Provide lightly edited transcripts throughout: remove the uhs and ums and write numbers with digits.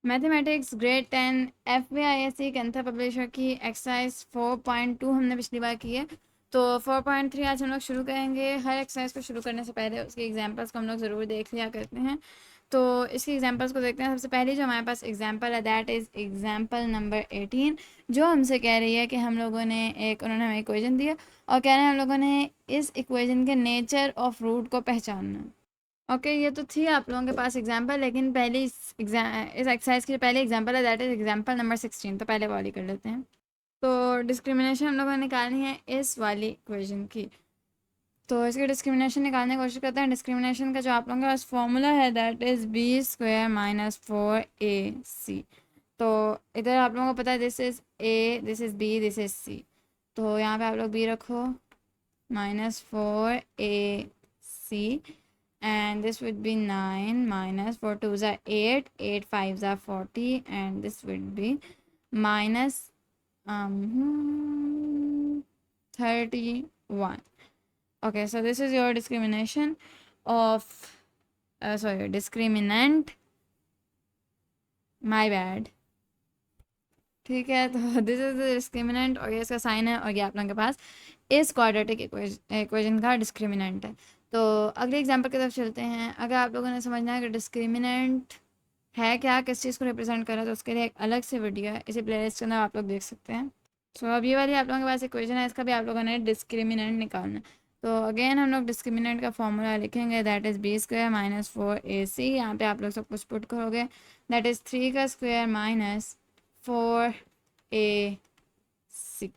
Mathematics grade 10 FBISC कैंथा publisher की exercise 4.2 हमने पिछली बार की है। तो 4.3 आज हम लोग शुरू करेंगे। हर एक्सरसाइज को शुरू करने से पहले उसके एग्जांपल्स को हम लोग ज़रूर देख लिया करते हैं। तो इसके एग्जांपल्स को देखते हैं। सबसे पहले जो हमारे पास एग्जांपल है दैट इज़ एग्जांपल नंबर 18, जो हमसे कह रही है कि हम लोगों ने उन्होंने हमें इक्वेशन दिया और कह रहे हैं हम लोगों ने इस इक्वेशन के नेचर ऑफ रूट को पहचानना। ओके ये तो थी आप लोगों के पास एग्जांपल, लेकिन पहले इस एक्सरसाइज की पहले एग्जांपल है दैट इज एग्जांपल नंबर 16। तो पहले वाली कर लेते हैं। तो डिस्क्रिमिनेशन हम लोगों ने निकालनी है इस वाली इक्वेशन की। तो इसकी डिस्क्रिमिनेशन निकालने की कोशिश करते हैं। डिस्क्रिमिनेशन का जो आप लोगों के पास फॉर्मूला है that is b² minus 4ac। तो इधर आप लोगों को पता है this is a, this is b, this is c। तो यहाँ पे आप लोग b रखो minus 4ac and this would be 9 minus 4 2s are 8, 8 5s are 40, and this would be minus 31. Okay, so this is your discrimination of sorry, discriminant, my bad। ठीक है, तो this is the discriminant और ये इसका sign है और ये आप लोगों के पास इस क्वाड्रेटिक इक्वेशन का डिस्क्रिमिनेंट है। तो अगले एग्जांपल की तरफ चलते हैं। अगर आप लोगों ने समझना है कि डिस्क्रिमिनेंट है क्या, किस चीज़ को रिप्रेजेंट कर रहा है, तो उसके लिए एक अलग से वीडियो है, इसी प्लेलिस्ट के अंदर आप लोग देख सकते हैं। सो अब ये वाली आप लोगों के पास इक्वेशन है, इसका भी आप लोगों ने डिस्क्रिमिनेंट निकालना है। तो अगेन हम लोग डिस्क्रिमिनेंट का फॉर्मूला लिखेंगे that is b² minus 4ac। यहाँ पे आप लोग सब कुछ पुट करोगे दैट इज़ 3 का स्क्वायर माइनस 4ac।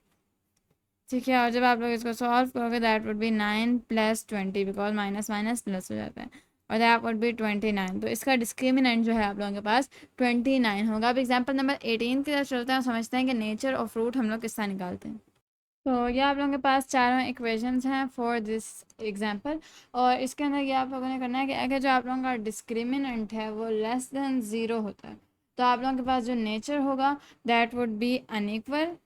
ठीक है, और जब आप लोग इसको सॉल्व करोगे that would be 9 plus 20 because minus minus plus हो जाता है, और दैट वुड बी 29। तो इसका डिस्क्रिमिनेंट जो है आप लोगों के पास 29 होगा। अब एग्जांपल नंबर 18 की तरफ चलते हैं और समझते हैं कि नेचर ऑफ फ्रूट हम लोग किस तरह निकालते हैं। तो ये आप लोगों के पास चारों इक्वेशंस हैं फॉर दिस एग्जांपल, और इसके अंदर ये आप लोगों ने करना है कि अगर जो आप लोगों का डिस्क्रिमिनेंट है वो लेस देन 0 होता है तो आप लोगों के पास जो नेचर होगा दैट वुड बी अनइक्वल।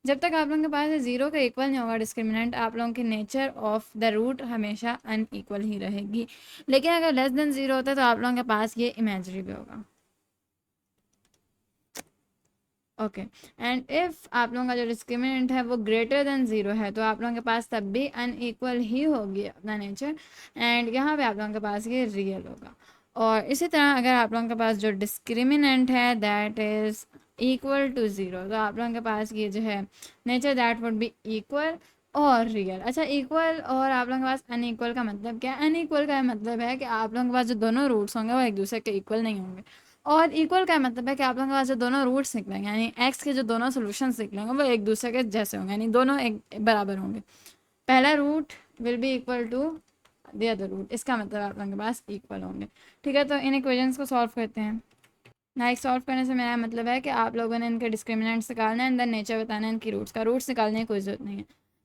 जब तक आप लोगों के पास 0 का इक्वल नहीं होगा डिस्क्रिमिनेंट, आप लोगों की नेचर ऑफ द रूट हमेशा अनइक्वल ही रहेगी। लेकिन अगर लेस देन 0 होता है तो आप लोगों के पास ये इमेजरी भी होगा। ओके, एंड इफ़ आप लोगों का जो डिस्क्रिमिनेंट है वो ग्रेटर देन 0 है तो आप लोगों के पास तब भी अनइक्वल ही होगी अपना नेचर, एंड यहाँ पे आप लोगों के पास ये रियल होगा। और इसी तरह अगर आप लोगों के पास जो डिस्क्रिमिनेंट है दैट इज़ इक्वल टू 0 तो आप लोगों के पास ये जो है nature that would B equal और रियल। अच्छा, इक्वल और आप लोगों के पास अनइक्वल का मतलब क्या है? अनइक्वल का मतलब है कि आप लोगों के पास जो दोनों रूट्स होंगे वो एक दूसरे के इक्वल नहीं होंगे, और इक्वल का मतलब है कि आप लोगों के पास जो दोनों रूट्स निकलेंगे यानी एक्स के जो दोनों सोल्यूशंस निकलेंगे वो एक दूसरे के जैसे होंगे, यानी दोनों एक बराबर होंगे। पहला root will be equal to the other root, इसका मतलब आप लोगों के पास इक्वल होंगे। ठीक है, तो इन इक्वेशंस को सॉल्व करते हैं। लाइक सॉल्व करने से मेरा मतलब है कि आप लोगों ने इनके डिस्क्रिमिनेंट्स निकालना है, देन नेचर बताना है इनकी रूट्स का। रूट्स निकालने की कोई ज़रूरत नहीं है।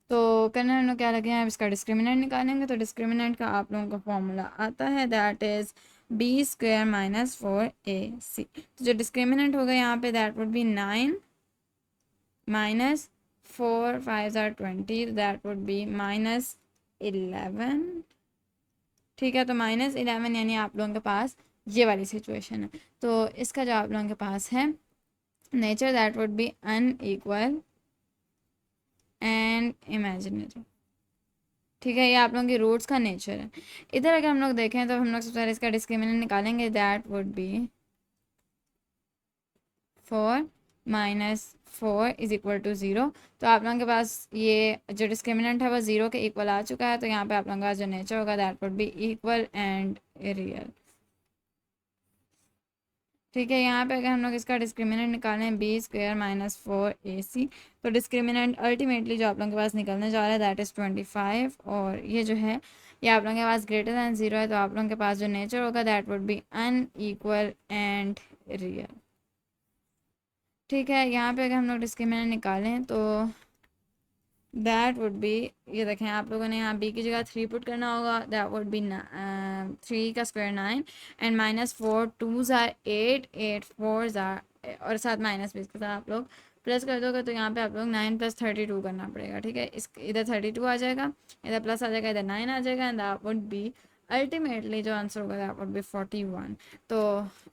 तो करने हम लोग क्या लगे हैं, अब इसका डिस्क्रिमिनेंट निकालेंगे। तो डिस्क्रिमिनेंट का आप लोगों का फॉर्मूला आता है that is b² minus 4ac। तो जो डिस्क्रिमिनेंट होगा यहाँ पे that would be 9 minus 4 5 are 20, that would be minus 11। ठीक है, तो माइनस 11 यानी आप लोगों के पास ये वाली सिचुएशन है। तो इसका जो आप लोगों के पास है nature that would be unequal and imaginary. ठीक है, ये आप लोगों की रूट्स का नेचर है। इधर अगर हम लोग देखें तो हम लोग सबसे पहले इसका डिस्क्रिमिनेंट निकालेंगे that would be 4 minus 4 is equal to 0। तो आप लोगों के पास ये जो डिस्क्रिमिनेंट है वो 0 के इक्वल आ चुका है, तो यहाँ पे आप लोगों का जो नेचर होगा that would B equal and real. ठीक है, यहाँ पे अगर हम लोग इसका डिस्क्रिमिनेंट निकालें b² माइनस 4ac तो डिस्क्रिमिनेंट अल्टीमेटली जो आप लोगों के पास निकलने जा रहा है दैट इज़ 25, और ये जो है ये आप लोगों के पास ग्रेटर दैन 0 है तो आप लोगों के पास जो नेचर होगा that would be unequal and real. ठीक है, यहाँ पे अगर हम लोग डिस्क्रिमिनेंट निकालें तो दैट वुड बी, ये देखें आप लोगों ने यहाँ b की जगह 3 पुट करना होगा, दैट वुड बी 3 का square 9 and minus 4 2s are 8 8 4s are, और साथ माइनस भी इसके साथ आप लोग प्लस कर दोगे तो यहाँ पे आप लोग 9 प्लस 32 करना पड़ेगा। ठीक है, इस इधर 32 आ जाएगा, इधर प्लस आ जाएगा, इधर 9 आ जाएगा, and that would be ultimately जो आंसर होगा दैट वुड बी 41। तो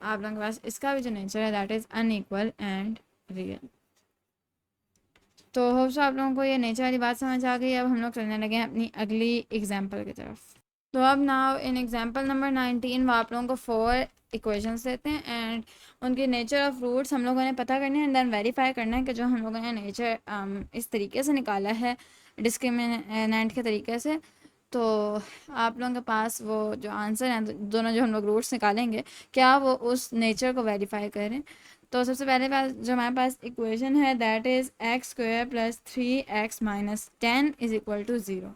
आप लोगों के पास इसका भी जो नेचर है that is unequal and real. तो होप सो आप लोगों को ये नेचर वाली बात समझ आ गई। अब हम लोग चलने लगे हैं अपनी अगली एग्जाम्पल की तरफ। तो अब नाउ इन एग्जाम्पल नंबर 19 वो आप लोगों को 4 इक्वेशंस देते हैं एंड उनके नेचर ऑफ रूट्स हम लोगों ने पता करने हैं एंड देन वेरीफाई करना है कि जो हम लोगों ने नेचर इस तरीके से निकाला है डिस्क्रिमिनेंट के तरीके से, तो आप लोगों के पास वो जो आंसर हैं दोनों जो हम लोग रूट्स निकालेंगे क्या वो उस नेचर को वेरीफाई करें। तो सबसे पहले बात जो हमारे पास इक्वेशन है that is X square plus 3x minus 10 is equal to 0।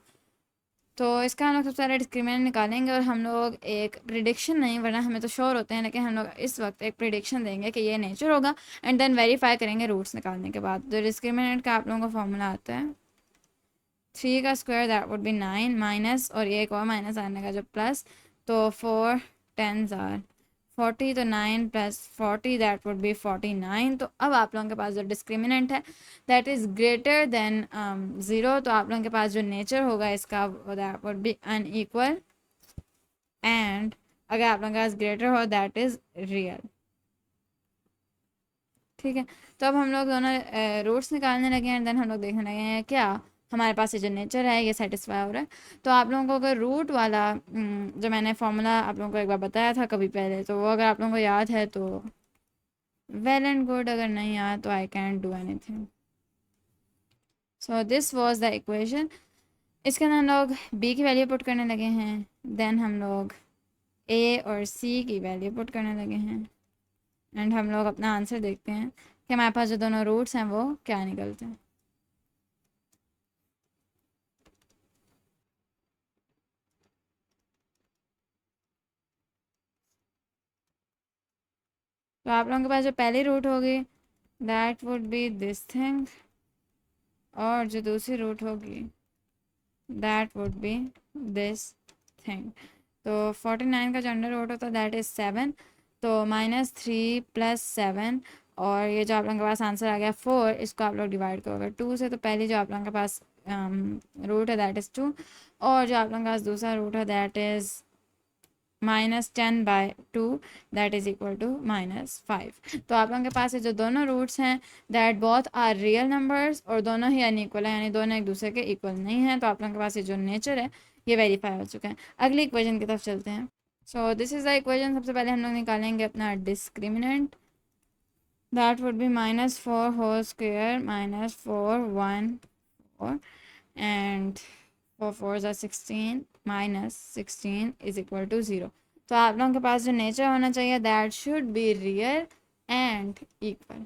तो इसका हम लोग सबसे पहले डिस्क्रिमिनेंट निकालेंगे और हम लोग एक प्रिडिक्शन नहीं, वरना हमें तो श्योर होते हैं, लेकिन हम लोग इस वक्त एक प्रिडिक्शन देंगे कि ये नेचर होगा एंड देन वेरीफाई करेंगे रूट्स निकालने के बाद। तो डिस्क्रिमिनेंट का आप लोगों का फॉर्मूला आता है 3 का square that would be 9 minus और ये एक और माइनस आने का जो प्लस, तो 4 10s आर 40, तो 9 प्लस 40 दैट वुड बी 49। तो अब आप लोगों के पास जो डिस्क्रिमिनेंट है दैट इज़ ग्रेटर देन 0, तो आप लोगों के पास जो नेचर होगा इसका that would be unequal and अगर आप लोगों के पास ग्रेटर हो दैट इज़ रियल। ठीक है, तो अब हम लोग दोनों रूट्स निकालने लगे हैं एंड देन हम लोग देखने लगे हैं क्या हमारे पास ये जो नेचर है ये सेटिस्फाई हो रहा है। तो आप लोगों को अगर रूट वाला जो मैंने फॉर्मूला आप लोगों को एक बार बताया था कभी पहले, तो वो अगर आप लोगों को याद है तो वेल एंड गुड, अगर नहीं याद तो I can't do anything. So this was the equation. इसके अंदर हम लोग बी की वैल्यू पुट करने लगे हैं, देन हम लोग ए और सी की वैल्यू पुट करने लगे हैं एंड हम लोग अपना आंसर देखते हैं कि हमारे पास जो दोनों रूट्स हैं वो क्या निकलते हैं। तो आप लोगों के पास जो पहली रूट होगी that would be this thing और जो दूसरी रूट होगी that would be this thing. तो 49 का जो अंडर रूट होता है दैट इज़ 7, तो -3 + 7 और ये जो आप लोगों के पास आंसर आ गया 4, इसको आप लोग डिवाइड करोगे 2 से, तो पहली जो आप लोगों के पास रूट है दैट इज़ 2 और जो आप लोगों के पास दूसरा रूट है that is -10/2 that is equal to -5। तो आप लोगों के पास ये जो दोनों रूट्स हैं that both are real numbers और दोनों ही अनइक्वल है, यानी दोनों एक दूसरे के इक्वल नहीं हैं। तो आप लोगों के पास ये जो नेचर है ये वेरीफाई हो चुका है। अगली इक्वेशन की तरफ चलते हैं। So this is the equation. सबसे पहले हम लोग निकालेंगे अपना discriminant that would be -4 whole square -4 1 4 and 4 4s are 16 -16 is equal to 0। तो आप लोगों के पास जो नेचर होना चाहिए that should be real and equal.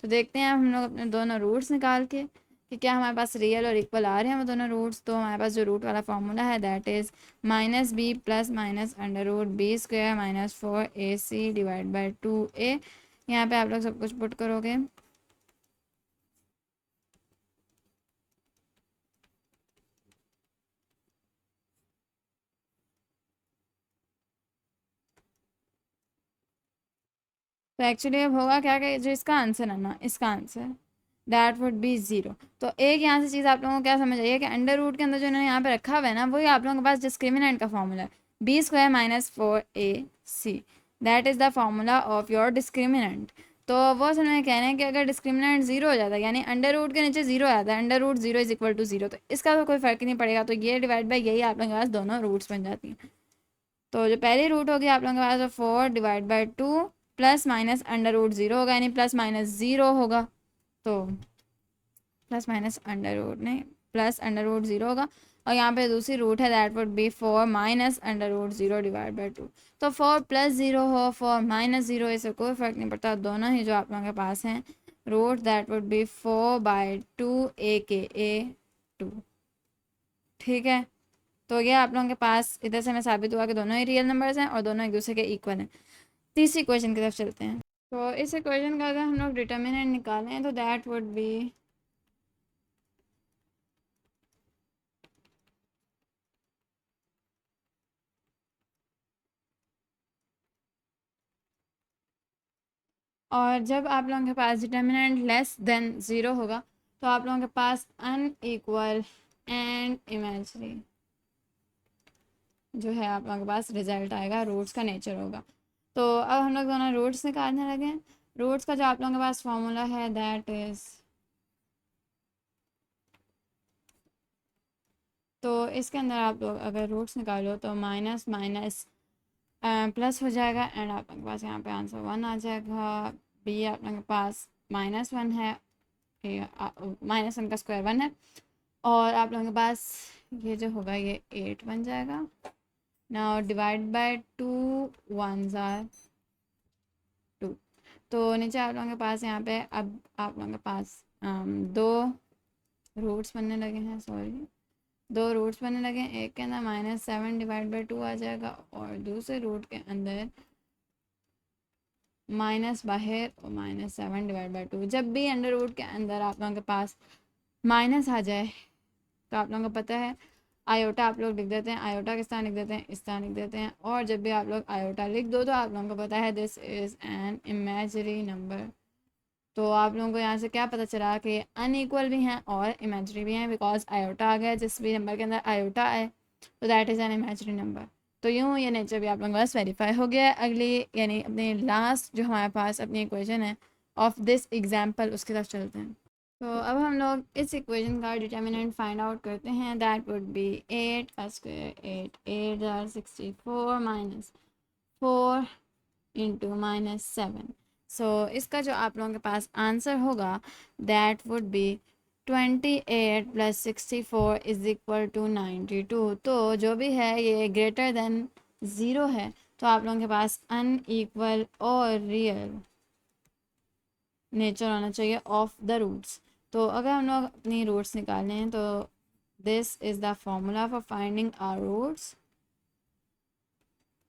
तो देखते हैं हम लोग अपने दोनों रूट्स निकाल के कि क्या हमारे पास रियल और इक्वल आ रहे हैं वो दोनों रूट्स। तो हमारे पास जो रूट वाला फॉर्मूला है that is -b plus minus √b square -4ac divide by 2a। यहाँ पे आप लोग सब कुछ पुट करोगे तो एक्चुअली अब होगा क्या कि जो इसका आंसर है ना, इसका आंसर दैट वुड बी 0। तो एक यहाँ से चीज़ आप लोगों को क्या समझ आई है कि अंडर रूट के अंदर जो इन्होंने यहाँ पे रखा हुआ है ना, वही आप लोगों के पास डिस्क्रिमिनेंट का फॉर्मूला है b square -4ac that is the formula of your discriminant. तो वो असल में कह रहे हैं कि अगर डिस्क्रिमिनेंट 0 हो जाता है यानी अंडर रूट के नीचे 0 आता है, under root 0 is equal to 0, तो इसका तो कोई फ़र्क ही नहीं पड़ेगा। तो ये डिवाइड बाई यही आप लोगों के पास दोनों रूट्स बन जाती हैं। तो जो पहली रूट होगी आप लोगों के पास 4 divide by 2 plus minus under root 0 होगा, यानी प्लस माइनस 0 होगा। तो प्लस माइनस अंडर रूट नहीं, प्लस अंडर रूट 0 होगा और यहाँ पे दूसरी रूट है that would be 4 minus under root 0 divide by 2। तो 4 + 0 हो 4 - 0, इससे कोई फ़र्क नहीं पड़ता, दोनों ही जो आप लोगों के पास हैं root that would be 4/2 AKA 2। ठीक है, तो ये आप लोगों के पास इधर से हमें साबित हुआ कि दोनों ही रियल नंबर्स हैं और दोनों एक दूसरे के इक्वल हैं। तीसरी क्वेश्चन की तरफ चलते हैं। तो इस इक्वेशन का अगर हम लोग डिटर्मिनेंट निकालें तो दैट वुड बी और जब आप लोगों के पास डिटर्मिनेंट लेस देन 0 होगा तो आप लोगों के पास अनइक्वल एंड इमेजिनरी जो है आप लोगों के पास रिजल्ट आएगा, रूट्स का नेचर होगा। तो अब हम लोग दोनों रूट्स निकालने लगे हैं। रूट्स का जो आप लोगों के पास फॉर्मूला है दैट इज़, तो इसके अंदर आप लोग अगर रूट्स निकालो तो माइनस माइनस प्लस हो जाएगा एंड आप लोगों के पास यहाँ पे आंसर 1 आ जाएगा। बी आप लोगों के पास -1 है, -1 का स्क्वायर 1 है, और आप लोगों के पास ये जो होगा ये 8 बन जाएगा। Now divide by 2 1s are 2। तो नीचे आप लोगों के पास यहाँ पे अब आप लोगों के पास दो रूट्स बनने लगे हैं, सॉरी, दो रूट्स बनने लगे हैं। एक के अंदर -7 डिवाइड बाई 2 आ जाएगा और दूसरे रूट के अंदर माइनस बाहर और -7 डिवाइड बाई 2। जब भी अंडर रूट के अंदर आप लोगों के पास माइनस आ जाए तो आप लोगों को पता है आयोटा आप लोग लिख देते हैं, आयोटा किस तरह लिख देते हैं, इस तरह लिख देते हैं। और जब भी आप लोग आयोटा लिख दो तो आप लोगों को पता है this is an imaginary number. तो आप लोगों को यहाँ से क्या पता चला कि अनइक्वल भी हैं और इमेजिनरी भी हैं, बिकॉज आयोटा आ गया, जिस भी नंबर के अंदर आयोटा आए तो that is an imaginary number. तो यूँ ये नेचर भी आप लोगों के पास वेरीफाई हो गया है। अगली यानी अपने लास्ट जो हमारे पास अपनी इक्वेशन है ऑफ दिस एग्जाम्पल, उसकी तरफ चलते हैं। तो अब हम लोग इस इक्वेशन का डिटर्मिनेंट फाइंड आउट करते हैं। दैट वुड बी 8 का स्क्वायर 8 8 आर 64 -4 इंटू -7। सो इसका जो आप लोगों के पास आंसर होगा that would be 28 + 64 is equal to 92। तो जो भी है ये ग्रेटर देन 0 है, तो आप लोगों के पास अनइक्वल और रियल नेचर होना चाहिए ऑफ द रूट्स। तो अगर हम लोग अपनी रूट्स निकालें हैं तो this is the formula for finding our roots,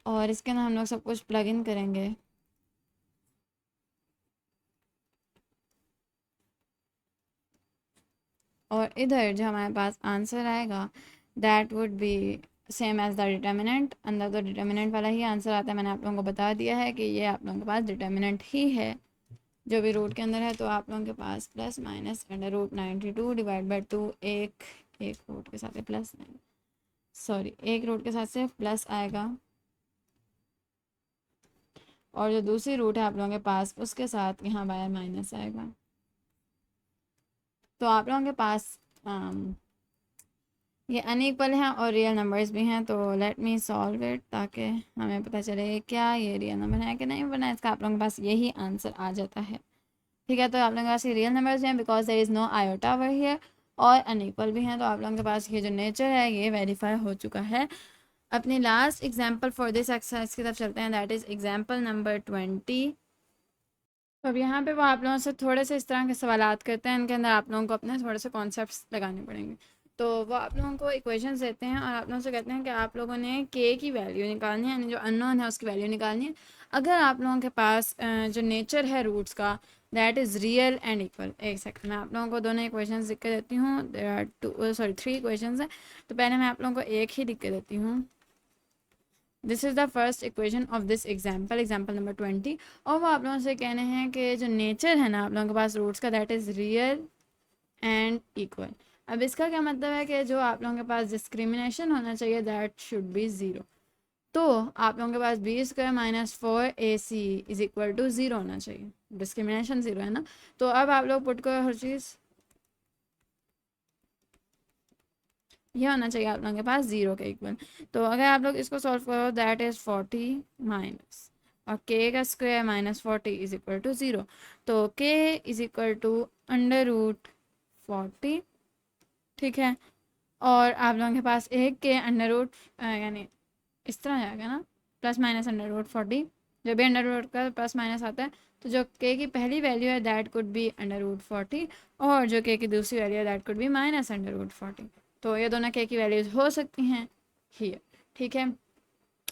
और इसके अंदर हम लोग सब कुछ प्लग इन करेंगे। और इधर जो हमारे पास आंसर आएगा that would be same as the determinant. अंदर तो डिटर्मिनेंट वाला ही आंसर आता है, मैंने आप लोगों को बता दिया है कि ये आप लोगों के पास डिटर्मिनेंट ही है जो भी रूट के अंदर है। तो आप लोगों के पास प्लस माइनस √92 डिवाइड बाई 2, एक एक रूट के साथ प्लस नहीं, सॉरी, एक रूट के साथ से प्लस आएगा और जो दूसरी रूट है आप लोगों के पास उसके साथ यहाँ बाय माइनस आएगा। तो आप लोगों के पास ये अनइक्वल हैं और रियल नंबर्स भी हैं। तो लेट मी सॉल्व इट ताकि हमें पता चले क्या ये रियल नंबर है कि नहीं बना। इसका आप लोगों के पास यही आंसर आ जाता है, ठीक है। तो आप लोगों के पास ये रियल नंबर्स हैं because there is no iota over here, और अनइक्वल भी हैं। तो आप लोगों के पास ये जो नेचर है ये वेरीफाई हो चुका है। अपनी last example for this exercise की तरफ चलते हैं, दैट इज़ एग्जाम्पल नंबर 20। तो अब यहाँ पे वो आप लोगों से थोड़े से इस तरह के सवालात करते हैं, इनके अंदर आप लोगों को अपने थोड़े से कॉन्सेप्ट्स लगाने पड़ेंगे। तो वो आप लोगों को इक्वेशंस देते हैं और आप लोगों से कहते हैं कि आप लोगों ने के की वैल्यू निकालनी है, यानी जो अननोन है उसकी वैल्यू निकालनी है। अगर आप लोगों के पास जो नेचर है रूट्स का that is real and equal. एक सेकंड मैं आप लोगों को दोनों इक्वेशंस लिख के देती हूँ। देयर आर 3 इक्वेशंस हैं, तो पहले मैं आप लोगों को एक ही लिख के देती हूँ। This is the first equation of this example number 20। और वो आप लोगों से कहने हैं कि जो नेचर है ना आप लोगों के पास रूट्स का that is real and equal. अब इसका क्या मतलब है कि जो आप लोगों के पास डिस्क्रिमिनेशन होना चाहिए दैट शुड बी 0। तो आप लोगों के पास b² - 4ac is equal to 0 होना चाहिए, डिस्क्रिमिनेशन 0 है ना। तो अब आप लोग पुट करो हर चीज़, ये होना चाहिए आप लोगों के पास 0 के इक्वल। तो अगर आप लोग इसको सॉल्व करो दैट इज़ 40 माइनस और k का स्क्वायर -40 इज इक्वल टू 0। तो k इज इक्वल टू √40, ठीक है। और आप लोगों के पास एक के अंडर रूट यानी इस तरह जाएगा ना, प्लस माइनस √40, जो भी अंडर रूट का प्लस माइनस आता है तो जो k की पहली वैल्यू है दैट कुड बी √40 और जो k की दूसरी वैल्यू है दैट कुड बी -√40। तो ये दोनों k की वैल्यूज़ हो सकती हैं हियर, ठीक है।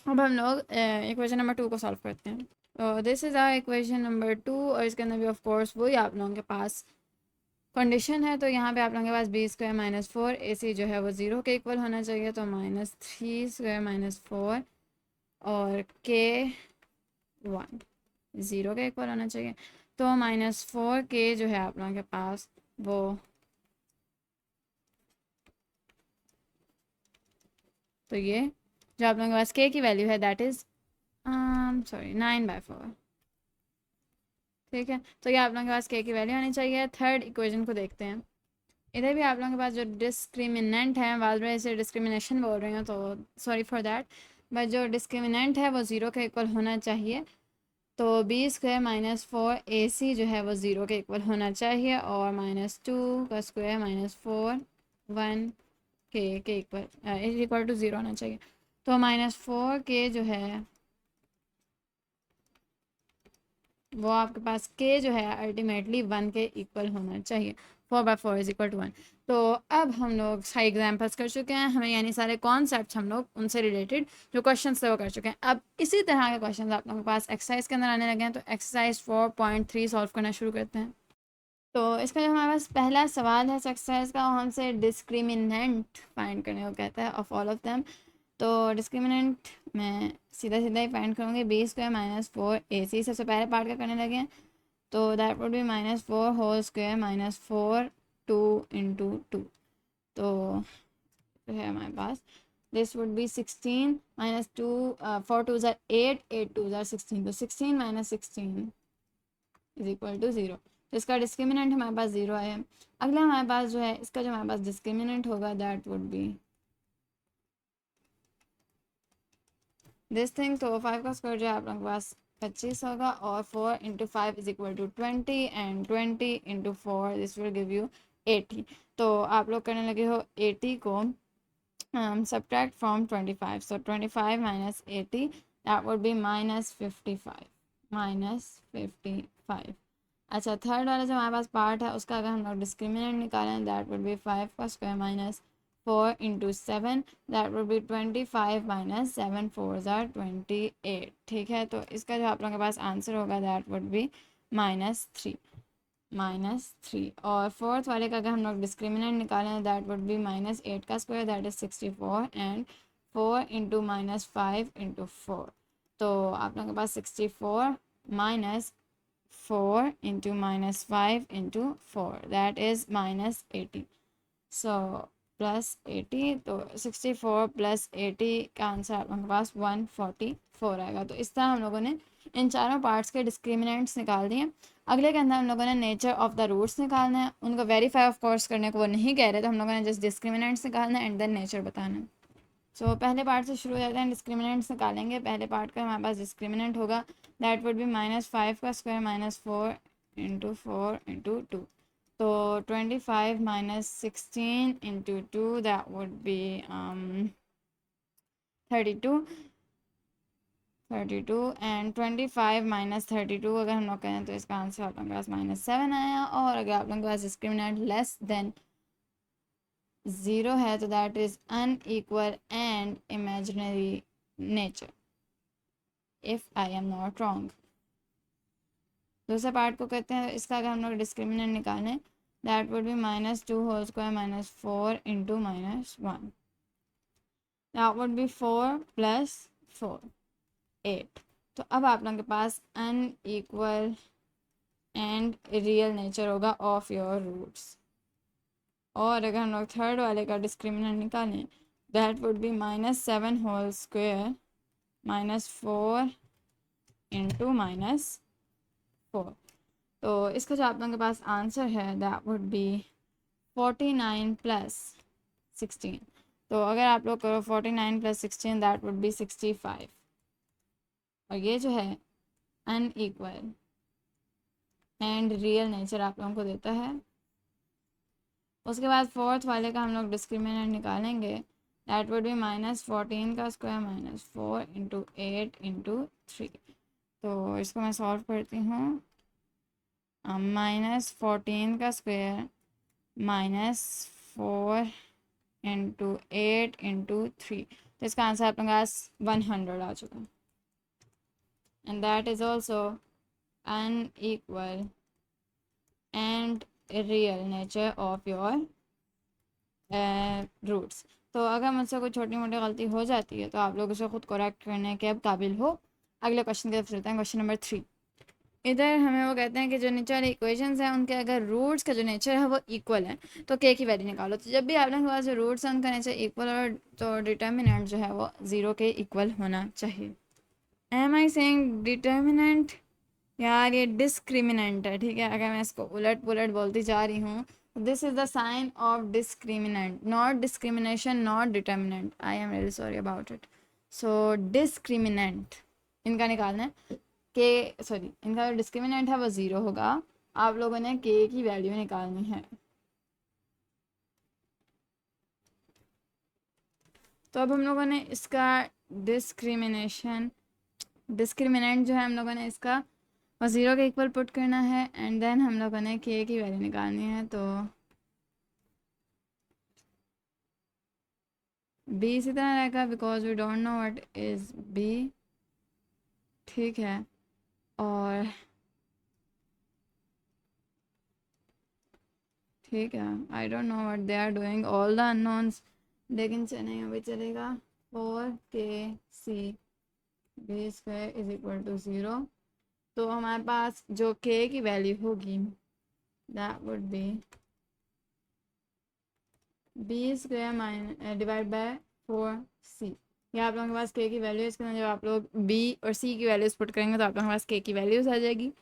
अब हम लोग इक्वेशन नंबर 2 को सॉल्व करते हैं। तो this is our equation number 2 और इसके अंदर भी ऑफ कोर्स वही आप लोगों के पास कंडीशन है। तो यहाँ पे आप लोगों के पास b² - 4ac जो है वो 0 के इक्वल होना चाहिए, तो -3² - 4 और k 1 0 के इक्वल होना चाहिए। तो -4k जो है आप लोगों के पास वो तो ये जो आप लोगों के पास k की वैल्यू है दैट इज़ सॉरी 9/4। ठीक है, तो ये आप लोगों के पास k की वैल्यू आनी चाहिए। थर्ड इक्वेशन को देखते हैं। इधर भी आप लोगों के पास जो डिस्क्रिमिनेंट है, वाल में इसे डिस्क्रिमिनेशन बोल रही हूँ तो सॉरी फॉर दैट, बट जो डिस्क्रिमिनेंट है वो ज़ीरो के इक्वल होना चाहिए। तो b² माइनस 4ac जो है वो ज़ीरो के इक्वल होना चाहिए, और -2 का स्क्वायर -4 1 के इक्वल टू ज़ीरो होना चाहिए। तो -4k जो है वो आपके पास k जो है अल्टीमेटली 1 के इक्वल होना चाहिए। 4/4 इज इक्वल टू 1। तो अब हम लोग सारे एग्जाम्पल्स कर चुके हैं, हमें यानी सारे कॉन्सेप्ट हम लोग उनसे रिलेटेड जो क्वेश्चन थे वो कर चुके हैं। अब इसी तरह के क्वेश्चन आप लोगों के पास एक्सरसाइज के अंदर आने लगे हैं, तो एक्सरसाइज 4.3 सॉल्व करना शुरू करते हैं। तो इसका जो हमारे पास पहला सवाल है एक्सरसाइज का, वो हमसे डिस्क्रिमिनेंट फाइंड करने को कहता है ऑफ ऑल ऑफ देम। तो डिस्क्रिमिनेंट मैं सीधा सीधा ही फाइंड करूँगी। b² माइनस 4ac सबसे पहले पार्ट का करने लगे हैं, तो that would be -4 whole square -4 2 into 2। तो जो है हमारे पास दिस वुड बी 16 -2 4 2 ज़ार 8 8 2 ज़ार 16। तो 16 माइनस 16 इज इक्वल टू 0। तो इसका डिस्क्रिमिनेंट हमारे पास 0 है। अगला हमारे पास जो है इसका जो हमारे पास डिस्क्रिमिनेंट होगा that would be this thing. तो 5 का स्क्वायर जो है आप लोगों के पास 25 होगा, और 4 into 5 is equal to 20, and 20 into 4 this will give you 80। तो आप लोग करने लगे हो 80 को subtract from 25, so 25 minus 80 that would be -55 -55। अच्छा, थर्ड वाला जो हमारे पास पार्ट है उसका अगर हम लोग डिस्क्रिमिनेंट निकालें दैट वुड बी 5 का square minus 4 into 7 that would B 25 minus 7 4 ज़ार 28। ठीक है, तो इसका जो आप लोगों के पास आंसर होगा दैट वुड बी -3। और फोर्थ वाले का अगर हम लोग डिस्क्रिमिनेंट निकालें दैट वुड बी -8 का square that is 64, and 4 into -5 into 4। तो आप लोगों के पास 64 minus 4 into -5 into 4 that is -80, सो +80। तो 64 + 80 का आंसर आप लोगों के पास 144 आएगा। तो इस तरह हम लोगों ने इन चारों पार्ट्स के डिस्क्रिमिनेंट्स निकाल दिए। अगले के अंदर हम लोगों ने नेचर ऑफ द रूट्स निकालना है। उनको वेरीफाई ऑफ कोर्स करने को वो नहीं कह रहे, तो हम लोगों ने जस्ट डिस्क्रिमिनेंट्स निकालना है एंड देन नेचर बताना है। सो पहले पार्ट से शुरू हो जाते हैं, डिस्क्रिमिनेंट्स निकालेंगे। पहले पार्ट का हमारे पास डिस्क्रिमिनेंट होगा दैट वुड बी -5 का स्क्वायर -4 इंटू 4 इंटू 2। तो 25 minus 16 into 2 that would B 32 and 25 minus 32 अगर हम लोग करें तो इसका आंसर आप लोगों के पास -7 आया। और अगर आप लोगों के पास डिस्क्रिमिनेंट लेस देन 0 है तो that is unequal and imaginary nature, if I am not wrong. दूसरे पार्ट को कहते हैं, इसका अगर हम लोग डिस्क्रिमिनेंट निकालें that would be -2 whole square -4 into -1 that would be 4 + 4 8। तो अब आप लोगों के पास अनइक्वल एंड रियल नेचर होगा ऑफ योर रूट्स। और अगर हम लोग थर्ड वाले का डिस्क्रिमिनेंट निकालें that would be -7 whole square -4 into -4। तो इसका जो आप लोगों के पास आंसर है दैट वुड बी 49 + 16। तो अगर आप लोग करो 49 + 16 दैट वुड बी 65। और ये जो है अनइक्वल एंड रियल नेचर आप लोगों को देता है। उसके बाद फोर्थ वाले का हम लोग डिस्क्रिमिनेंट निकालेंगे दैट वुड बी -14 का स्क्वायर -4 इंटू 8 इंटू 3। तो इसको मैं सॉल्व करती हूँ। -14 का स्क्वायर -4 इंटू 8 इंटू 3। तो इसका आंसर आप लोगों के पास 100 आ चुका है, and that is also unequal and real nature of your roots. तो अगर मुझसे कोई छोटी मोटी गलती हो जाती है तो आप लोग उसे खुद करेक्ट करने के अब काबिल हो। अगले क्वेश्चन की तरफ चलते हैं, क्वेश्चन नंबर 3। इधर हमें वो कहते हैं कि जो नीचे वाले इक्वेशंस हैं उनके अगर रूट्स का जो नेचर है वो इक्वल है तो के की वैल्यू निकालो। तो जब भी आप लोगों के पास जो रूट्स हैं उनका नेचर इक्वल और तो डिटर्मिनेंट जो है वो 0 के इक्वल होना चाहिए। एम आई सेइंग डिटर्मिनेंट, यार ये डिस्क्रिमिनेंट है, ठीक है। अगर मैं इसको उलट पुलट बोलती जा रही हूँ, this is the sign of discriminant, not discrimination, not determinant. I am really sorry about it. So discriminant इनका निकालना है के, सॉरी इनका जो डिस्क्रिमिनेंट है वो 0 होगा। आप लोगों ने के की वैल्यू निकालनी है। तो अब हम लोगों ने इसका डिस्क्रिमिनेंट जो है हम लोगों ने इसका और 0 के इक्वल पुट करना है एंड देन हम लोगों ने के की वैल्यू निकालनी है। तो बी इसी तरह रहेगा because we don't know what is B, ठीक है। और ठीक है, I don't know what they are doing all the unknowns, लेकिन चलें अभी चलेगा। 4kc B square is equal to 0। तो हमारे पास जो के की वैल्यू होगी that would be B square minus divide by 4c। या आप लोगों के पास के की वैल्यू है, इसके अंदर जब आप लोग बी और सी की वैल्यूज पुट करेंगे तो आप लोगों के पास के की वैल्यूज आ जाएगी।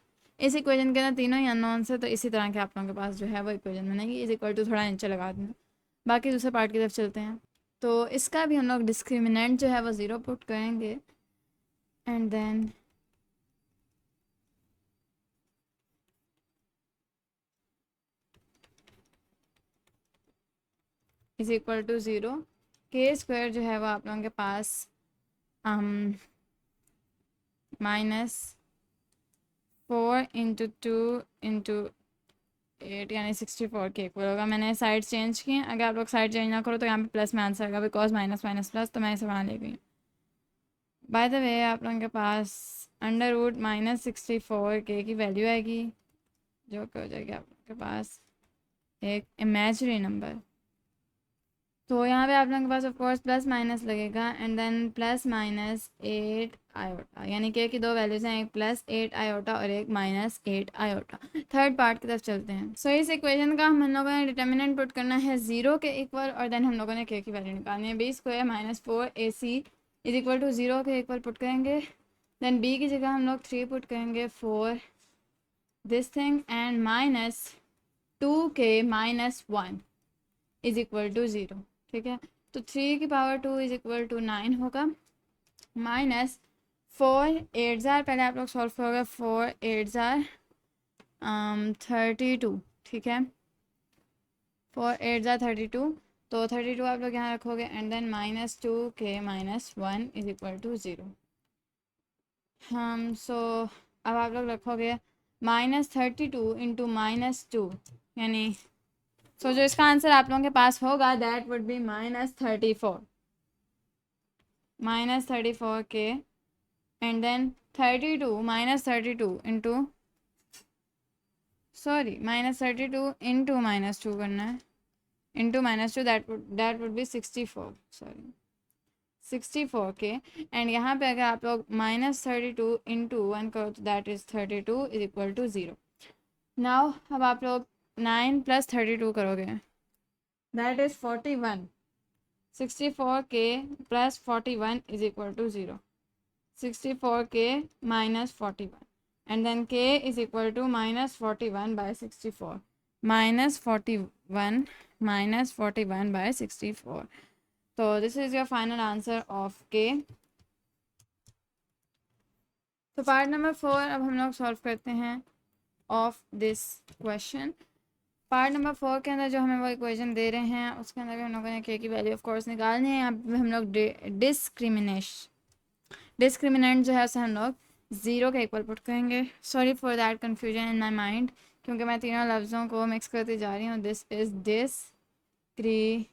इस इक्वेशन के अंदर तीनों ही अननोन्स है, तो इसी तरह के आप लोगों के पास जो है वो इक्वेशन बनेगी। इज इक्वल टू थोड़ा नीचे लगा देना। बाकी दूसरे पार्ट की तरफ चलते हैं। तो इसका भी हम लोग डिस्क्रिमिनेंट जो है वो 0 पुट करेंगे and then is equal to 0। K square जो है वो आप लोगों के पास -4 × 2 × 8 यानी 64 के इक्वल होगा। मैंने साइड चेंज किए, अगर आप लोग साइड चेंज ना करो तो यहाँ पे प्लस में आंसर आएगा बिकॉज माइनस माइनस प्लस, तो मैं इसे वहाँ ले गई। बाय द वे आप लोगों के पास √-64 के की वैल्यू आएगी जो कि हो जाएगी आप लोगों के पास एक इमेजिनरी नंबर। तो यहाँ पे आप लोगों के पास ऑफ कोर्स प्लस माइनस लगेगा एंड देन +-8 आयोटा, यानी कि दो वैल्यूज हैं, एक +8 आयोटा और एक -8 आयोटा। थर्ड पार्ट की तरफ चलते हैं। सो इस इक्वेशन का हम लोगों ने डिटर्मिनेंट पुट करना है 0 के इक्वल और देन हम लोगों ने के की वैल्यू निकालनी है। B square -4ac is equal to 0 के इक्वल पुट करेंगे। देन बी की जगह हम लोग 3 पुट करेंगे for this thing and -2k -1 is equal to 0, ठीक है। तो 3 की पावर 2 इज इक्वल टू 9 होगा। -4 8 ज़ार, पहले आप लोग सॉल्व करोगे 4 8 ज़ार 32, ठीक है। 4 8 ज़ार 32, तो 32 आप लोग यहाँ रखोगे and then -2k -1 is equal to 0। So अब आप लोग रखोगे -32 इंटू -2 यानी जो इसका आंसर आप लोगों के पास होगा दैट वुड बी -34 के एंड देन 32 -32 इंटू -32 इंटू -2 करना है, इंटू -2 दैट वुड बी 64, 64 के। एंड यहाँ पे अगर आप लोग -32 इंटू 1 करो तो that is 32 is equal to 0। Now अब आप लोग 9 + 32 करोगे that is 41। 64k + 41 is equal to 0। 64k -41 and then k is equal to -41/64, -41/64। तो this is your final answer of k। तो पार्ट नंबर 4 अब हम लोग सॉल्व करते हैं of this question. Part number 4 के अंदर जो हमें वो इक्वेशन दे रहे हैं उसके अंदर भी हम लोगों ने के की वैल्यू ऑफ कोर्स निकालनी है। यहाँ पे हम लोग डिस्क्रिमिनेंट जो है उसे हम लोग 0 के इक्वल पुट करेंगे। Sorry for that confusion in my mind, क्योंकि मैं तीनों लफ्ज़ों को मिक्स करती जा रही हूँ। दिस इज़ डिस्क्रिमिनेंट,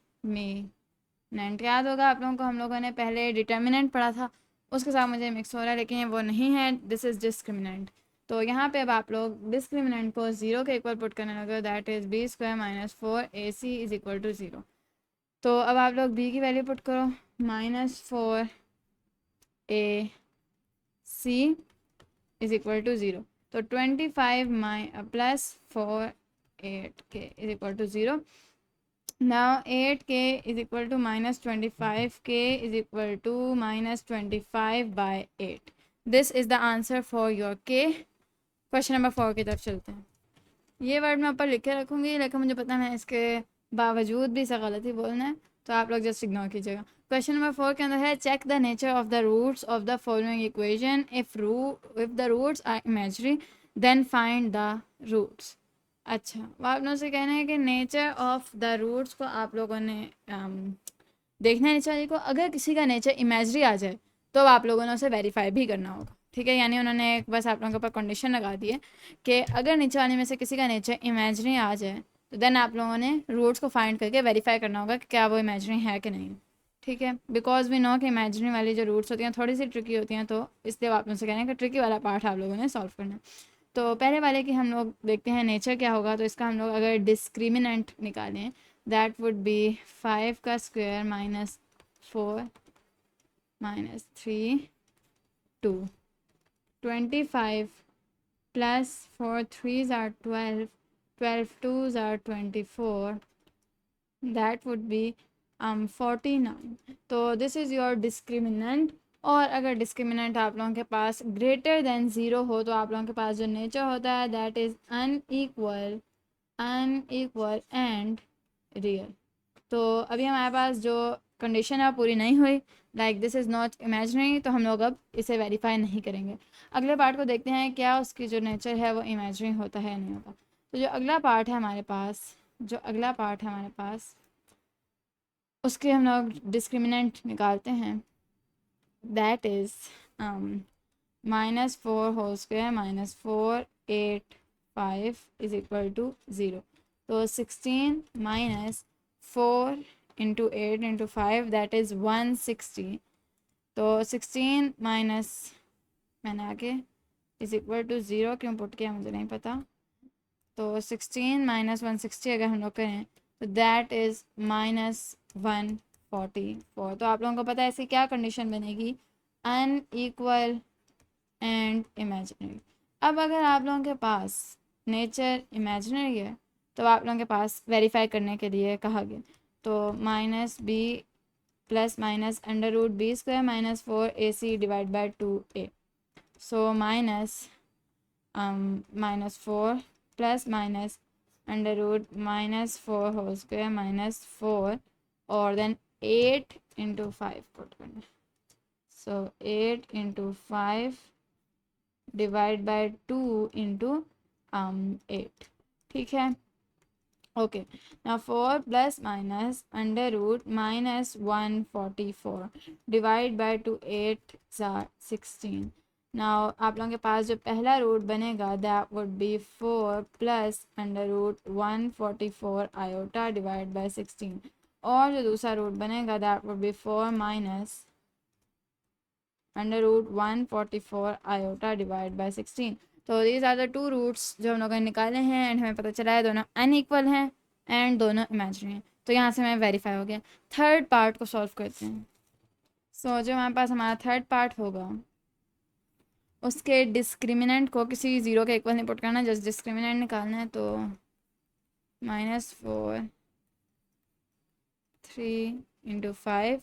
याद होगा आप लोगों को हम लोगों ने पहले डिटर्मिनेंट पढ़ा था, उसके साथ मुझे मिक्स हो रहा है, लेकिन ये वो नहीं है, दिस इज़ डिस्क्रिमिनेंट। तो यहाँ पे अब आप लोग डिस्क्रिमिनेंट को 0 के इक्वल पुट करने लगे, that is B square -4ac is equal to 0। तो अब आप लोग बी की वैल्यू पुट करो -4ac इज इक्वल टू 0। तो 25 plus 4 8k is equal to 0. Now 8k is equal to minus 25k is equal to minus 25 by 8. This is the answer for your k. Question number 4 की तरफ चलते हैं. ये word मैं ऊपर लिख के रखूँगी, लेकिन मुझे पता है इसके बावजूद भी इसे गलती बोलना है, तो आप लोग जस्ट इग्नोर कीजिएगा. क्वेश्चन नंबर 4 के अंदर है check the nature of the roots of the following equation. If the roots are imagery then find the roots. अच्छा, वो आप लोगों से कहना है कि नेचर ऑफ द रूट्स को आप लोगों ने देखना है नेचर को. अगर किसी का नेचर इमेजरी आ जाए तो आप लोगों ने उसे वेरीफाई भी करना होगा. ठीक है, यानी उन्होंने एक बस आप लोगों के ऊपर कंडीशन लगा दी है कि अगर नीचे वाले में से किसी का नेचर इमेजरी आ जाए तो देन आप लोगों ने रूट्स को फाइंड करके वेरीफाई करना होगा कि क्या वो इमेजरी है कि नहीं. ठीक है, बिकॉज वी नो कि इमेजरी वाली जो रूट्स होती हैं थोड़ी सी ट्रिकी होती हैं, तो इसलिए आप लोगों से कहना है कि ट्रिकी वाला पार्ट आप लोगों ने सॉल्व करना है. तो पहले वाले की हम लोग देखते हैं नेचर क्या होगा. तो इसका हम लोग अगर डिस्क्रिमिनेंट निकालें दैट वुड बी 5 का square minus 4 minus 3 2. 25 plus 4 3s are 12, 12 2s are 24, that would be 49. तो दिस इज़ योर डिस्क्रिमिनेंट. और अगर डिस्क्रिमिनेंट आप लोगों के पास ग्रेटर देन 0 हो तो आप लोगों के पास जो नेचर होता है that is unequal and real. तो अभी हमारे पास जो कंडीशन है पूरी नहीं हुई, like this is not imaginary, तो हम लोग अब इसे वेरीफाई नहीं करेंगे. अगले पार्ट को देखते हैं क्या उसकी जो नेचर है वो इमेजिनरी होता है या नहीं होता. तो जो अगला पार्ट है हमारे पास उसके हम लोग डिस्क्रिमिनेंट निकालते हैं. That is -4 whole square minus 4 8 5 is equal to 0. तो 16 minus 4 into 8 into 5 that is 160. तो 16 माइनस मैंने आगे इज इक्वल टू 0 क्यों पुट किया मुझे नहीं पता. तो 16 माइनस 160 अगर हम लोग करें तो दैट इज़ -144. तो आप लोगों को पता है ऐसी क्या कंडीशन बनेगी, अनइक्वल एंड इमेजिनरी. अब अगर आप लोगों के पास नेचर इमेजिनरी है तो आप लोगों के पास वेरीफाई करने के लिए कहा गया. तो minus B plus minus under root B square minus 4ac divide by 2a. So minus 4 plus minus under root -4 whole square minus 4 और देन 8 इंटू 5 पुट करना. So 8 into 5 divide by 2 into 8. ठीक है, okay. now 4 plus minus under root -144 divide by 2 8 16. Now आप लोगों के पास जो पहला रूट बनेगा that would be 4 plus under root 144 iota divide by 16. और जो दूसरा रूट बनेगा that would be 4 minus under root 144 iota divide by 16. तो these are the two roots जो हम लोगों ने निकाले हैं एंड हमें पता चला है दोनों अनइक्वल हैं एंड दोनों इमेजिनरी हैं. तो यहाँ से हमें वेरीफाई हो गया. थर्ड पार्ट को सॉल्व करते हैं. सो जो हमारे पास हमारा थर्ड पार्ट होगा उसके डिस्क्रिमिनेंट को किसी 0 के इक्वल नहीं पुट करना, जस्ट डिस्क्रिमिनेंट निकालना है. तो -4 3 into 5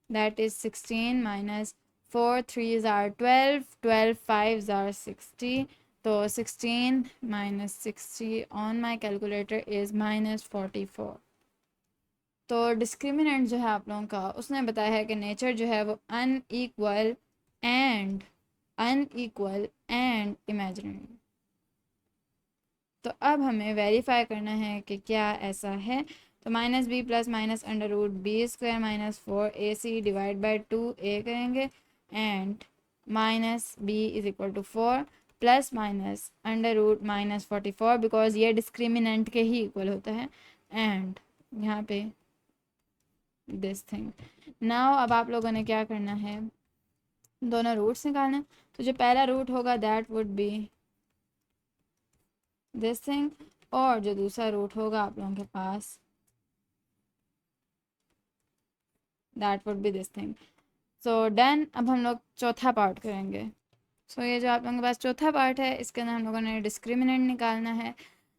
that is 16 minus 4 3s are 12, 12 5s are 60. तो 16 minus 60 on my calculator is -44. तो डिस्क्रिमिनेंट जो है आप लोगों का उसने बताया है कि नेचर जो है वो अनइक्वल एंड इमेजिनरी. तो अब हमें वेरीफाई करना है कि क्या ऐसा है. तो minus B plus minus under root B square minus 4ac divide by 2a करेंगे and minus B is equal to 4 plus minus under root -44 because ये डिस्क्रिमिनेंट के ही इक्वल होता है एंड यहाँ पे दिस थिंग. नाउ अब आप लोगों ने क्या करना है, दोनों रूट्स निकालना है. तो जो पहला रूट होगा that would be this thing और जो दूसरा रूट होगा आप लोगों के पास that would be this thing. So done. अब हम लोग चौथा पार्ट करेंगे. सो ये जो आप लोगों के पास चौथा पार्ट है, इसके अंदर हम लोगों ने डिस्क्रिमिनेंट निकालना है।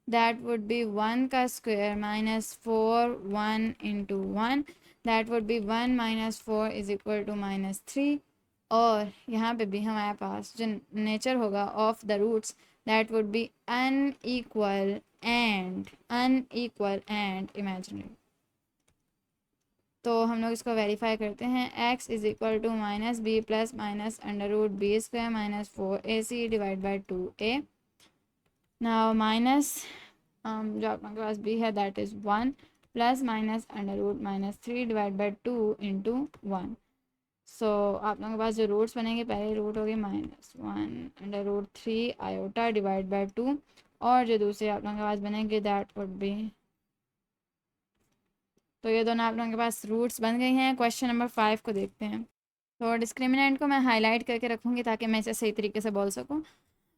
दैट वुड बी 1 का square minus 4 1 into 1, that would be 1 minus 4 is equal to minus 3। और यहाँ पे भी हमारे पास जो नेचर होगा of the roots, that would be unequal and imaginary. तो हम लोग इसको वेरीफाई करते हैं। x is equal to minus B plus minus under root B square minus 4ac divide by 2a। Now minus जो आप लोगों के पास b है that is 1 plus minus under root minus 3 divide by 2 into 1। So आप लोगों के पास जो रूट्स बनेंगे, पहले रूट हो गए -1 under root 3 iota divide by 2, और जो दूसरे आप लोगों के पास बनेंगे दैट वुड बी, तो ये दोनों आप लोगों के पास रूट्स बन गई हैं। क्वेश्चन नंबर 5 को देखते हैं। तो डिस्क्रिमिनेंट को मैं हाईलाइट करके रखूँगी ताकि मैं इसे सही तरीके से बोल सकूँ।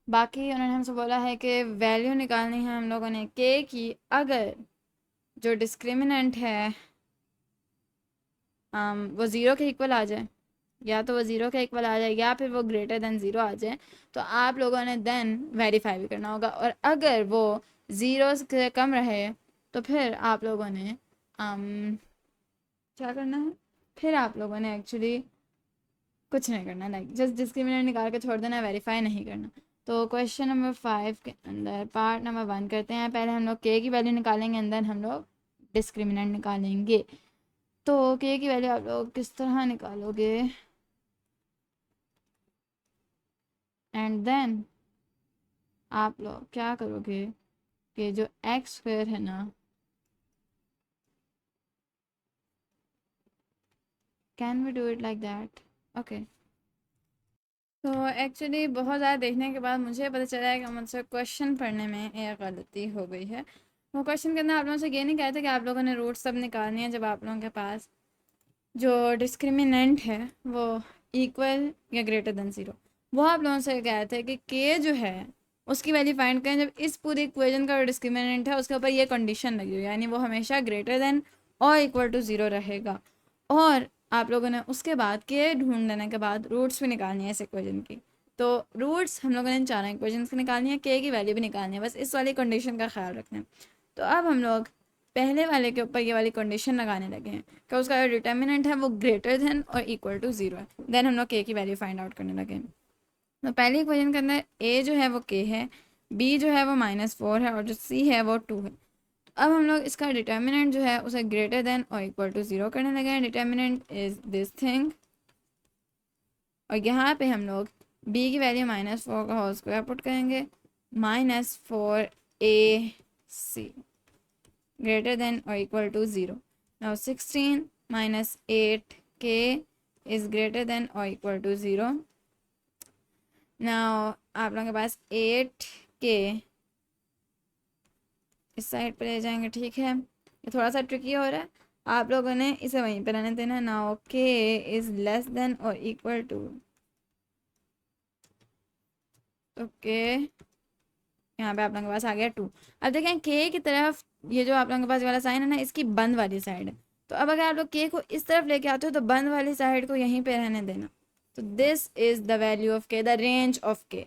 बाकी उन्होंने हमसे बोला है कि वैल्यू निकालनी है हम लोगों ने के की, अगर जो डिस्क्रिमिनेंट है वो ज़ीरो के इक्वल आ जाए, या तो वो ज़ीरो के इक्वल आ जाए या फिर वो ग्रेटर देन ज़ीरो आ जाए, तो आप लोगों ने देन वेरीफाई भी करना होगा। और अगर वो ज़ीरो से कम रहे तो फिर आप लोगों ने क्या करना है, फिर आप लोगों ने एक्चुअली कुछ नहीं करना, लाइक जस्ट डिस्क्रिमिनेंट निकाल के छोड़ देना, वेरीफाई नहीं करना। तो क्वेश्चन नंबर 5 के अंदर पार्ट नंबर 1 करते हैं। पहले हम लोग के की वैल्यू निकालेंगे एंड देन हम लोग डिस्क्रिमिनेंट निकालेंगे। तो के की वैल्यू आप लोग किस तरह निकालोगे, एंड देन आप लोग क्या करोगे कि जो एक्स स्क्वायर है ना, can we do it like that? Okay. तो एक्चुअली बहुत ज़्यादा देखने के बाद मुझे पता चला है कि मुझसे क्वेश्चन पढ़ने में एक गलती हो गई है। वो क्वेश्चन के अंदर आप लोगों से ये नहीं कहते कि आप लोगों ने रूट सब निकालनी है जब आप लोगों के पास जो डिस्क्रिमिनेंट है वो इक्वल या ग्रेटर देन ज़ीरो। वो आप लोगों से कहे थे कि के जो है उसकी वैल्यू फाइंड करें जब इस पूरी इक्वेशन का जो डिस्क्रिमिनेंट है उसके ऊपर ये कंडीशन लगी हुई है, यानी वो हमेशा ग्रेटर देन और इक्वल टू ज़ीरो रहेगा। और आप लोगों ने उसके बाद के ढूंढ लेने के बाद रूट्स भी निकालनी है इस इक्वेशन की। तो रूट्स हम लोगों ने इन चारों इक्वेशंस की निकालनी है, के की वैल्यू भी निकालनी है, बस इस वाली कंडीशन का ख्याल रखना है। तो अब हम लोग पहले वाले के ऊपर ये वाली कंडीशन लगाने लगे हैं कि उसका जो डिटर्मिनेंट है वो ग्रेटर देन और इक्वल टू ज़ीरो है। देन हम लोग के की वैल्यू फाइंड आउट करने लगे हैं। तो पहली इक्वेशन के अंदर ए जो है वो के है, बी जो है वो -4 है और जो सी है वो 2 है। अब हम लोग इसका डिटर्मिनेंट जो है उसे ग्रेटर देन और इक्वल टू ज़ीरो करने लगे हैं। डिटर्मिनेंट इज़ दिस थिंग, और यहाँ पे हम लोग b की वैल्यू -4 का होल स्क्वायर पुट करेंगे, -4ac ग्रेटर देन और equal to zero. Now 16 -8k is greater than और इक्वल टू ज़ीरो। नाउ आप लोगों के पास 8k इस साइड पे ले जाएंगे, ठीक है। ये थोड़ा सा ट्रिकी हो रहा है, आप लोगों ने इसे वहीं पे रहने देना। Now k is less than और इक्वल टू, ओके यहाँ पे आप लोगों के पास आ गया 2। अब देखें के की तरफ ये जो आप लोगों के पास वाला साइन है ना, इसकी बंद वाली साइड है। तो अब अगर आप लोग के को इस तरफ लेके आते हो तो बंद वाली साइड को यहीं पे रहने देना। तो this is the value of के, द रेंज ऑफ के।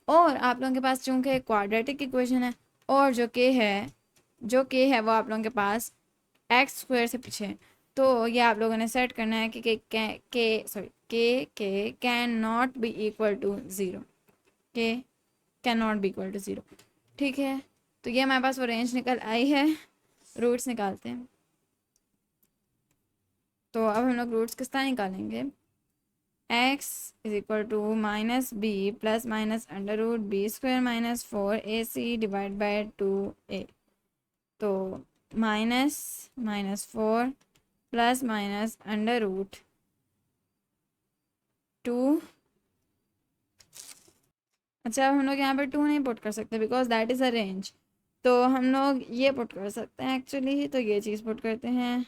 और आप लोगों के पास चूँकि क्वाड्रेटिक इक्वेशन है और जो के है वो आप लोगों के पास एक्स स्क्वायर से पीछे है, तो ये आप लोगों ने सेट करना है कि k can not be equal to zero, k can not be equal to zero, ठीक है। तो ये हमारे पास वो रेंज निकल आई है। रूट्स निकालते हैं। तो अब हम लोग रूट्स किस तरह निकालेंगे, x is equal to -b plus minus under root B square -4ac divide by 2a। तो -4 प्लस माइनस अंडर रूट 2। अच्छा, अब हम लोग यहाँ पर 2 नहीं पुट कर सकते because that is a range, तो हम लोग ये पुट कर सकते हैं एक्चुअली। तो ये चीज़ पुट करते हैं,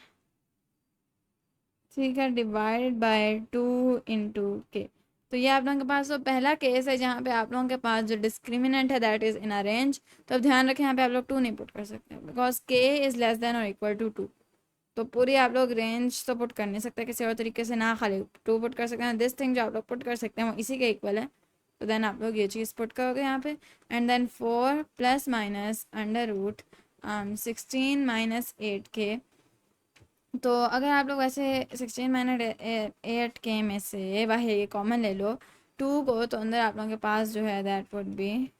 ठीक है, डिवाइड बाय 2 इंटू के। तो ये आप लोगों के पास तो पहला केस है जहाँ पे आप लोगों के पास जो डिस्क्रिमिनेंट है that is in a range. तो अब ध्यान रखें यहाँ पे आप लोग 2 नहीं पुट कर सकते बिकॉज के इज़ लेस देन और इक्वल टू 2। तो पूरी आप लोग रेंज तो पुट कर नहीं सकते किसी और तरीके से, ना खाली 2 पुट कर सकते हैं। दिस थिंग जो आप लोग पुट कर सकते हैं वो इसी के इक्वल है, तो देन आप लोग ये चीज़ पुट करोगे यहाँ पे, and then 4 plus minus under root 16 minus 8k। तो अगर आप लोग वैसे 16 माइनस 8k में से बाहर ये कॉमन ले लो 2 को, तो अंदर आप लोगों के पास जो है दैट वुड बी,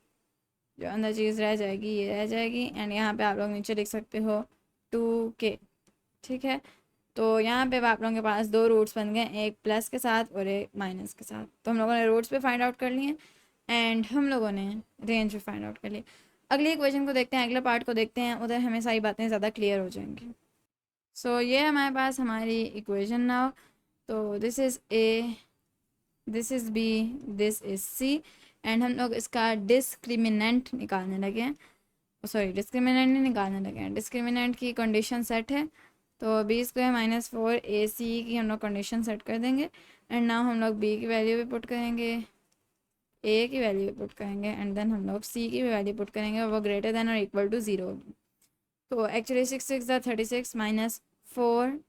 जो अंदर चीज़ रह जाएगी ये रह जाएगी, एंड यहाँ पे आप लोग नीचे लिख सकते हो 2k। ठीक है, तो यहाँ पे आप लोगों के पास दो रूट्स बन गए, एक प्लस के साथ और एक माइनस के साथ। तो हम लोगों ने रूट्स पे फाइंड आउट कर लिए एंड हम लोगों ने रेंज पे फाइंड आउट कर लिया। अगली इक्वेशन को देखते हैं, अगले पार्ट को देखते हैं, उधर हमें सारी बातें ज़्यादा क्लियर हो जाएंगी। सो ये हमारे पास हमारी इक्वेशन नाउ। तो this is A, this is B, this is C, and हम लोग इसका डिस्क्रिमिनेंट निकालने लगे हैं। सॉरी, डिस्क्रिमिनेंट नहीं निकालने लगे हैं, डिस्क्रिमिनेंट की कंडीशन सेट है। तो बी स्क्वायर माइनस 4ac की हम लोग कंडीशन सेट कर देंगे, एंड नाउ हम लोग बी की वैल्यू भी पुट करेंगे, ए की वैल्यू भी पुट करेंगे, एंड देन हम लोग सी की भी वैल्यू पुट करेंगे और वो ग्रेटर देन और इक्वल टू 0 होगी। तो एक्चुअली 6 6 36 माइनस 4,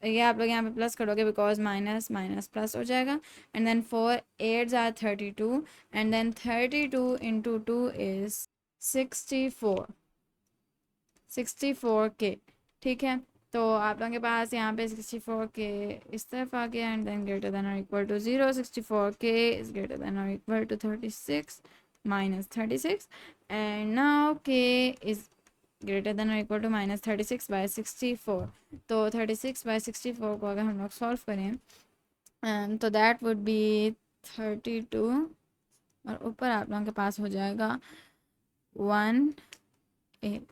ये आप लोग यहाँ पे प्लस करोगे बिकॉज माइनस माइनस प्लस हो जाएगा, and then 4 8 are 32, and then 32 into 2 is 64k। ठीक है, तो आप लोगों के पास यहाँ पे 64k इस तरफ आ गया, एंड देन ग्रेटर देन और equal to 0, 64k is greater than और equal to 36 minus 36, and now k is greater than और इक्वल टू माइनस 36 बाय 64। तो 36 बाय 64 को अगर हम लोग सॉल्व करें तो दैट वुड बी 32, और ऊपर आप लोगों के पास हो जाएगा 18।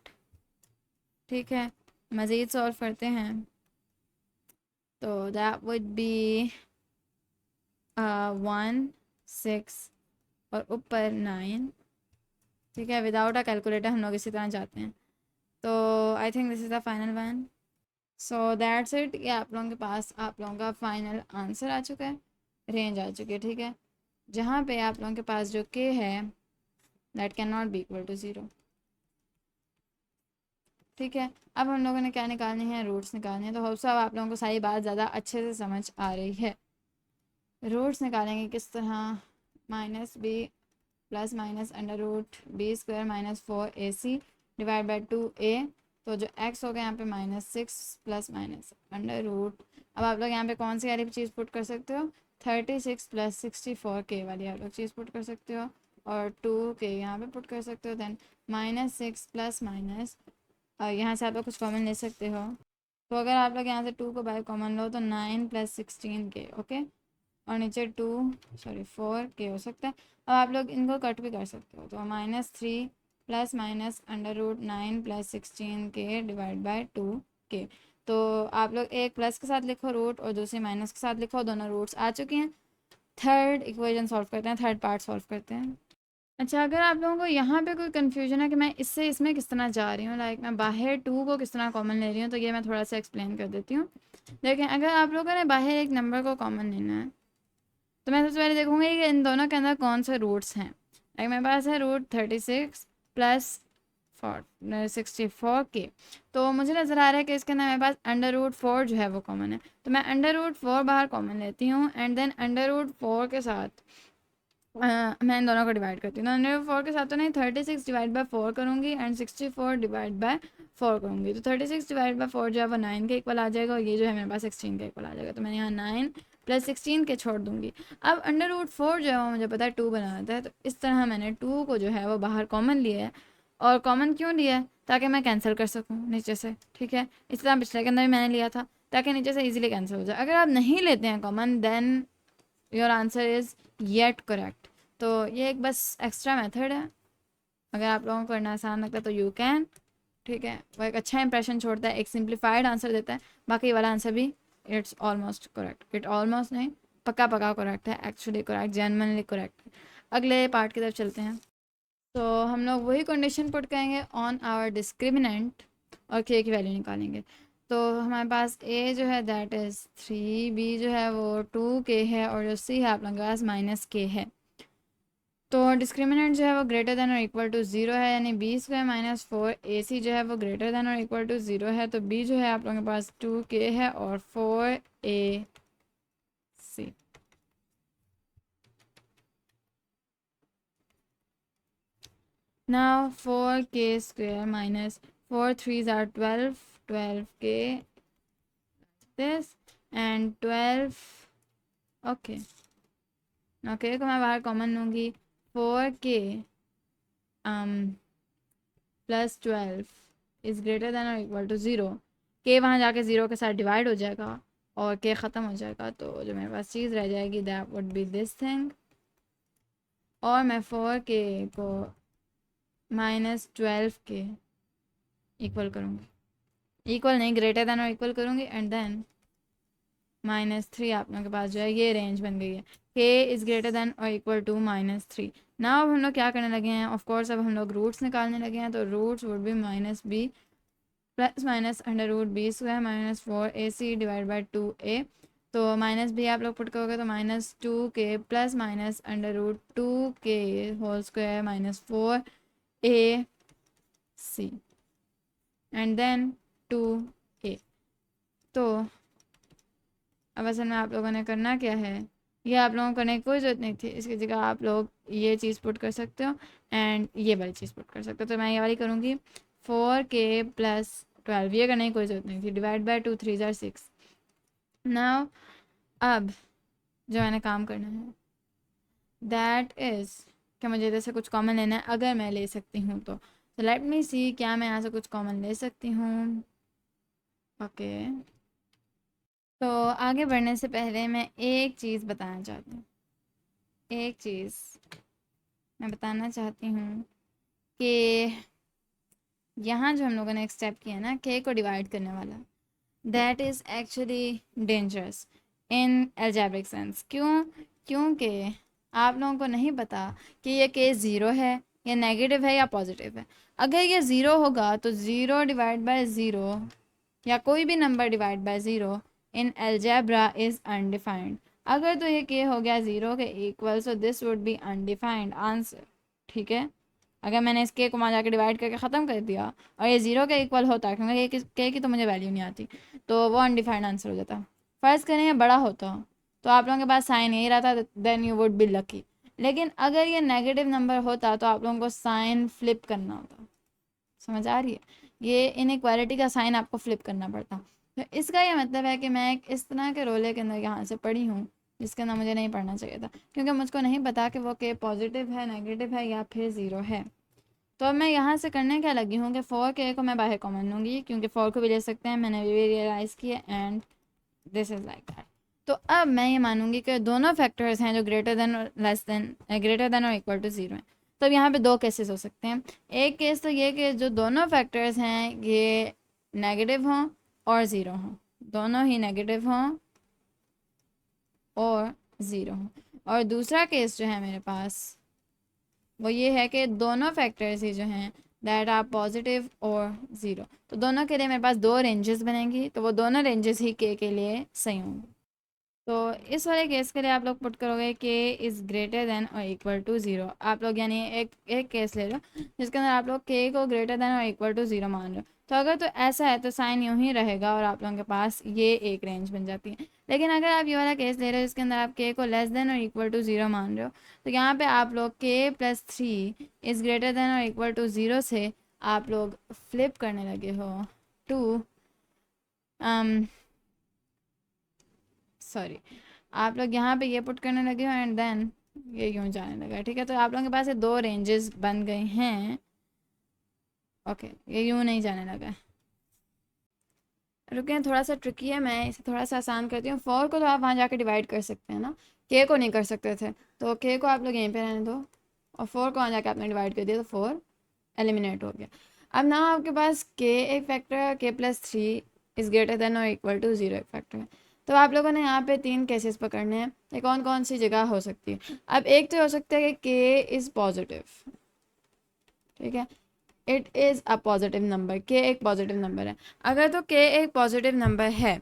ठीक है, मज़ीद सॉल्व करते हैं, तो दैट वुड बी 1 6 और ऊपर 9। ठीक है, विदाउट अ कैलकुलेटर हम लोग इसी तरह जाते हैं। तो I think this is the final one. So that's it, ये आप लोगों के पास आप लोगों का फाइनल आंसर आ चुका है, रेंज आ चुकी है। ठीक है, जहाँ पे आप लोगों के पास जो k है that can not be equal to 0। ठीक है, अब हम लोगों ने क्या निकालनी है, रूट्स निकालनी है। तो होप सो अब आप लोगों को सारी बात ज़्यादा अच्छे से समझ आ रही है। रूट्स निकालेंगे किस तरह, minus B plus minus under root B square minus 4ac divide by 2a। तो जो x हो गया यहाँ पे -6 प्लस माइनस अंडर रूट, अब आप लोग यहाँ पे कौन सी वाली चीज़ पुट कर सकते हो, 36 प्लस 64k वाली आप लोग चीज़ पुट कर सकते हो, और 2k यहाँ पे पुट कर सकते हो। देन -6 प्लस माइनस, यहाँ से आप लोग कुछ कॉमन ले सकते हो। तो अगर आप लोग यहाँ से 2 को बाय कॉमन लो तो 9 प्लस 16k, ओके, और नीचे 4k हो सकता है। अब आप लोग इनको कट भी कर सकते हो, तो -3 plus minus under root 9 plus 16k divide by 2k। तो आप लोग एक प्लस के साथ लिखो रूट और दूसरी माइनस के साथ लिखो, दोनों रूट्स आ चुके हैं। थर्ड इक्वेशन सॉल्व करते हैं, थर्ड पार्ट सॉल्व करते हैं। अच्छा, अगर आप लोगों को यहाँ पे कोई कन्फ्यूजन है कि मैं इससे इसमें किस तरह जा रही हूँ, लाइक मैं बाहर 2 को किस तरह कॉमन ले रही हूँ, तो ये मैं थोड़ा सा एक्सप्लेन कर देती हूँ। देखें, अगर आप लोगों ने बाहर एक नंबर को कॉमन लेना है तो मैं सबसे पहले देखूँगी कि इन दोनों के अंदर कौन से रूट्स हैं। लाइक मेरे पास है रूट 36 प्लस 64k, तो मुझे नज़र आ रहा है कि इसके अंदर मेरे पास अंडर रूट 4 जो है वो कॉमन है, तो मैं अंडर रूट 4 बाहर कॉमन लेती हूँ, एंड देन अंडर रूट 4 के साथ मैं इन दोनों को डिवाइड करती हूँ। तो अंडर रूट 4 के साथ तो नहीं, 36 डिवाइड बाय 4 करूँगी एंड 64 डिवाइड बाय 4 करूँगी। तो 36 डिवाइड बाय 4 जो है वो 9 के इक्वल आ जाएगा, और ये जो है मेरे पास 16 के इक्वल आ जाएगा। तो मैंने यहाँ 9 प्लस 16 के छोड़ दूँगी। अब अंडर रूट 4 जो है वो मुझे पता है 2 बनाता है, तो इस तरह मैंने 2 को जो है वो बाहर कॉमन लिया है। और कॉमन क्यों लिया है, ताकि मैं कैंसिल कर सकूँ नीचे से। ठीक है, इस तरह पिछले के अंदर भी मैंने लिया था ताकि नीचे से ईजिली कैंसिल हो जाए। अगर आप नहीं लेते हैं common then your answer is yet correct. तो ये एक बस एक्स्ट्रा मेथड है, अगर आप लोगों को करना आसान लगता है तो यू कैन। ठीक है, वो एक अच्छा इंप्रेशन छोड़ता है, एक सिंप्लीफाइड आंसर देता है। बाकी वाला आंसर भी it's almost correct, it almost नहीं, पक्का पक्का करेक्ट है, एक्चुअली करेक्ट, जेन्युइनली करेक्ट। अगले पार्ट की तरफ चलते हैं। तो हम लोग वही कंडीशन पुट करेंगे ऑन आवर डिस्क्रिमिनेंट और के की वैल्यू निकालेंगे। तो हमारे पास ए जो है दैट इज़ 3, बी जो है वो 2k है, और जो सी है आप लोगों के पास -k है। तो डिस्क्रिमिनेंट जो है वो ग्रेटर देन और इक्वल टू 0 है, यानी बी स्क्वायर माइनस 4ac जो है वो ग्रेटर देन और इक्वल टू 0 है। तो बी जो है आप लोगों के पास 2k है और 4ac। Now 4k square minus 4 3s are 12, 12k this and 12. Okay okay को मैं बाहर कॉमन लूँगी 4k plus 12 is greater than और इक्वल टू 0। के वहाँ जाके 0 के साथ डिवाइड हो जाएगा और के ख़त्म हो जाएगा, तो जो मेरे पास चीज़ रह जाएगी that would be this thing. और मैं 4k को माइनस 12 के इक्वल करूँगी, इक्वल नहीं ग्रेटर देन और इक्वल करूँगी एंड देन -3 आप लोगों के पास जो है ये रेंज बन गई है। के इज़ ग्रेटर देन और इक्वल टू -3। नाउ अब हम लोग क्या करने लगे हैं, ऑफ कोर्स अब हम लोग रूट्स निकालने लगे हैं, तो roots would be -b plus minus under root B square -4ac divide by 2a। तो -b आप लोग पुट करोगे तो -2k plus minus under root 2k whole square -4ac and then 2a। तो अब असल में आप लोगों ने करना क्या है, ये आप लोगों को करने की कोई ज़रूरत नहीं थी, इसकी जगह आप लोग ये चीज़ पुट कर सकते हो एंड ये वाली चीज़ पुट कर सकते हो। तो मैं ये वाली करूँगी 4k प्लस 12, ये करने की कोई ज़रूरत नहीं थी, डिवाइड बाई 2 3 ज़ार 6। नाउ अब जो मैंने काम करना है दैट इज़ कि मुझे इधर से कुछ कॉमन लेना है, अगर मैं ले सकती हूँ तो लेट मी सी क्या मैं यहाँ से कुछ कॉमन ले सकती हूँ। ओके तो आगे बढ़ने से पहले मैं एक चीज़ बताना चाहती हूँ, एक चीज़ मैं बताना चाहती हूँ कि यहाँ जो हम लोगों ने एक स्टेप किया ना के को डिवाइड करने वाला, that is actually dangerous in algebraic sense. क्यों? क्योंकि आप लोगों को नहीं पता कि ये के ज़ीरो है या नेगेटिव है या पॉजिटिव है। अगर ये ज़ीरो होगा तो ज़ीरो डिवाइड बाय ज़ीरो या कोई भी number divide by zero in algebra is undefined. अगर तो ये के हो गया ज़ीरो के equal, so this would B undefined answer. ठीक है, अगर मैंने इस के को वहाँ जाके डिवाइड करके ख़त्म कर दिया और ये ज़ीरो के इक्वल होता है, क्योंकि के की तो मुझे वैल्यू नहीं आती, तो वो अनडिफाइंड आंसर हो जाता। फ़र्ज़ करें ये बड़ा होता तो आप लोगों के पास साइन यही रहता, then you would be lucky. लेकिन अगर ये नेगेटिव नंबर होता तो आप लोगों को साइन फ्लिप करना होता। समझ आ रही है, ये इनइक्वालिटी का साइन आपको फ्लिप करना पड़ता। तो इसका ये मतलब है कि मैं एक इस तरह के रोले के अंदर यहाँ से पढ़ी हूँ जिसके अंदर मुझे नहीं पढ़ना चाहिए था, क्योंकि मुझको नहीं पता कि वो के पॉजिटिव है, नेगेटिव है या फिर ज़ीरो है। तो अब मैं यहाँ से करने क्या लगी हूँ कि 4k को मैं बाहर कॉमन लूँगी, क्योंकि 4 को भी ले सकते हैं, मैंने भी रियलाइज़ किया and this is like that. तो अब मैं ये मानूंगी कि दोनों फैक्टर्स हैं जो ग्रेटर देन और लेस देन, ग्रेटर देन और इक्वल टू ज़ीरो हैं। तो अब यहाँ पे दो केसेस हो सकते हैं। एक केस तो ये कि जो दोनों फैक्टर्स हैं ये नेगेटिव हों और ज़ीरो हों, दोनों ही नेगेटिव हों और ज़ीरो हों। और दूसरा केस जो है मेरे पास वो ये है कि दोनों फैक्टर्स ही जो हैं दैट आर पॉजिटिव और ज़ीरो। तो दोनों के लिए मेरे पास दो रेंजेस बनेंगी, तो वो दोनों रेंजेस ही के लिए सही होंगे। तो इस वाले केस के लिए आप लोग पुट करोगे के इज़ ग्रेटर देन और इक्वल टू ज़ीरो। आप लोग यानी एक केस ले लो जिसके अंदर आप लोग के को ग्रेटर देन और इक्वल टू ज़ीरो मान रहे हो। तो अगर तो ऐसा है तो साइन यूँ ही रहेगा और आप लोगों के पास ये एक रेंज बन जाती है। लेकिन अगर आप ये वाला केस ले रहे हो जिसके अंदर आप के को लेस देन और इक्वल टू ज़ीरो मान रहे हो, तो यहाँ पे आप लोग के प्लस 3 इज़ ग्रेटर देन और इक्वल टू ज़ीरो से आप लोग फ्लिप करने लगे हो टू सॉरी, आप लोग यहाँ पे ये पुट करने लगे हो एंड देन ये यूँ जाने लगा। ठीक है, तो आप लोगों के पास ये दो रेंजेस बन गए हैं। ओके, ये यूँ नहीं जाने लगा। रुके, थोड़ा सा ट्रिकी है, मैं इसे थोड़ा सा आसान करती हूँ। 4 को तो आप वहाँ जाके डिवाइड कर सकते हैं ना, के को नहीं कर सकते थे, तो के को आप लोग यहीं पे रहने दो और 4 को वहाँ जाके आपने डिवाइड कर दिया तो 4 एलिमिनेट हो गया। अब ना आपके पास के एक फैक्टर है, के प्लस 3 इज़ ग्रेटर देन और इक्वल टू ज़ीरो एक फैक्टर है। तो आप लोगों ने यहाँ पे तीन केसेस पकड़ने हैं, ये कौन कौन सी जगह हो सकती है। अब एक तो हो सकता है कि के इज़ पॉजिटिव, ठीक है, it is a positive number, के एक पॉजिटिव नंबर है। अगर तो के एक पॉजिटिव नंबर है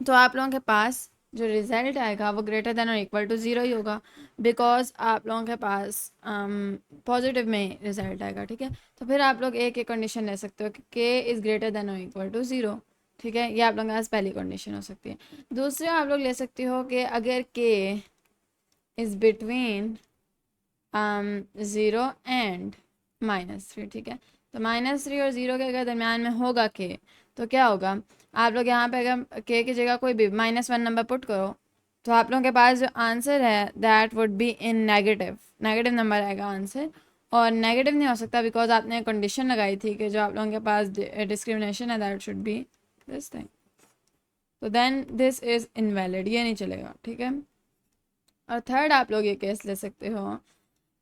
तो आप लोगों के पास जो रिज़ल्ट आएगा वो ग्रेटर देन और इक्वल टू ज़ीरो ही होगा, बिकॉज आप लोगों के पास पॉजिटिव में रिज़ल्ट आएगा। ठीक है, तो फिर आप लोग एक कंडीशन ले सकते हो कि के इज़ ग्रेटर देन और इक्वल टू ज़ीरो। ठीक है, ये आप लोगों के पास पहली कंडीशन हो सकती है। दूसरे आप लोग ले सकते हो कि अगर के इज़ बिटवीन ज़ीरो एंड -3, ठीक है। तो -3 और 0 के अगर दरमियान में होगा के, तो क्या होगा, आप लोग यहाँ पे अगर के की जगह कोई भी -1 नंबर पुट करो, तो आप लोगों के पास जो आंसर है that would be in negative, negative number आएगा आंसर। और नेगेटिव नहीं हो सकता बिकॉज आपने कंडीशन लगाई थी कि जो आप लोगों के पास डिस्क्रिमिनेशन है that should be this thing, तो देन दिस इज़ इनवैलिड, ये नहीं चलेगा, ठीक है। और थर्ड आप लोग ये केस ले सकते हो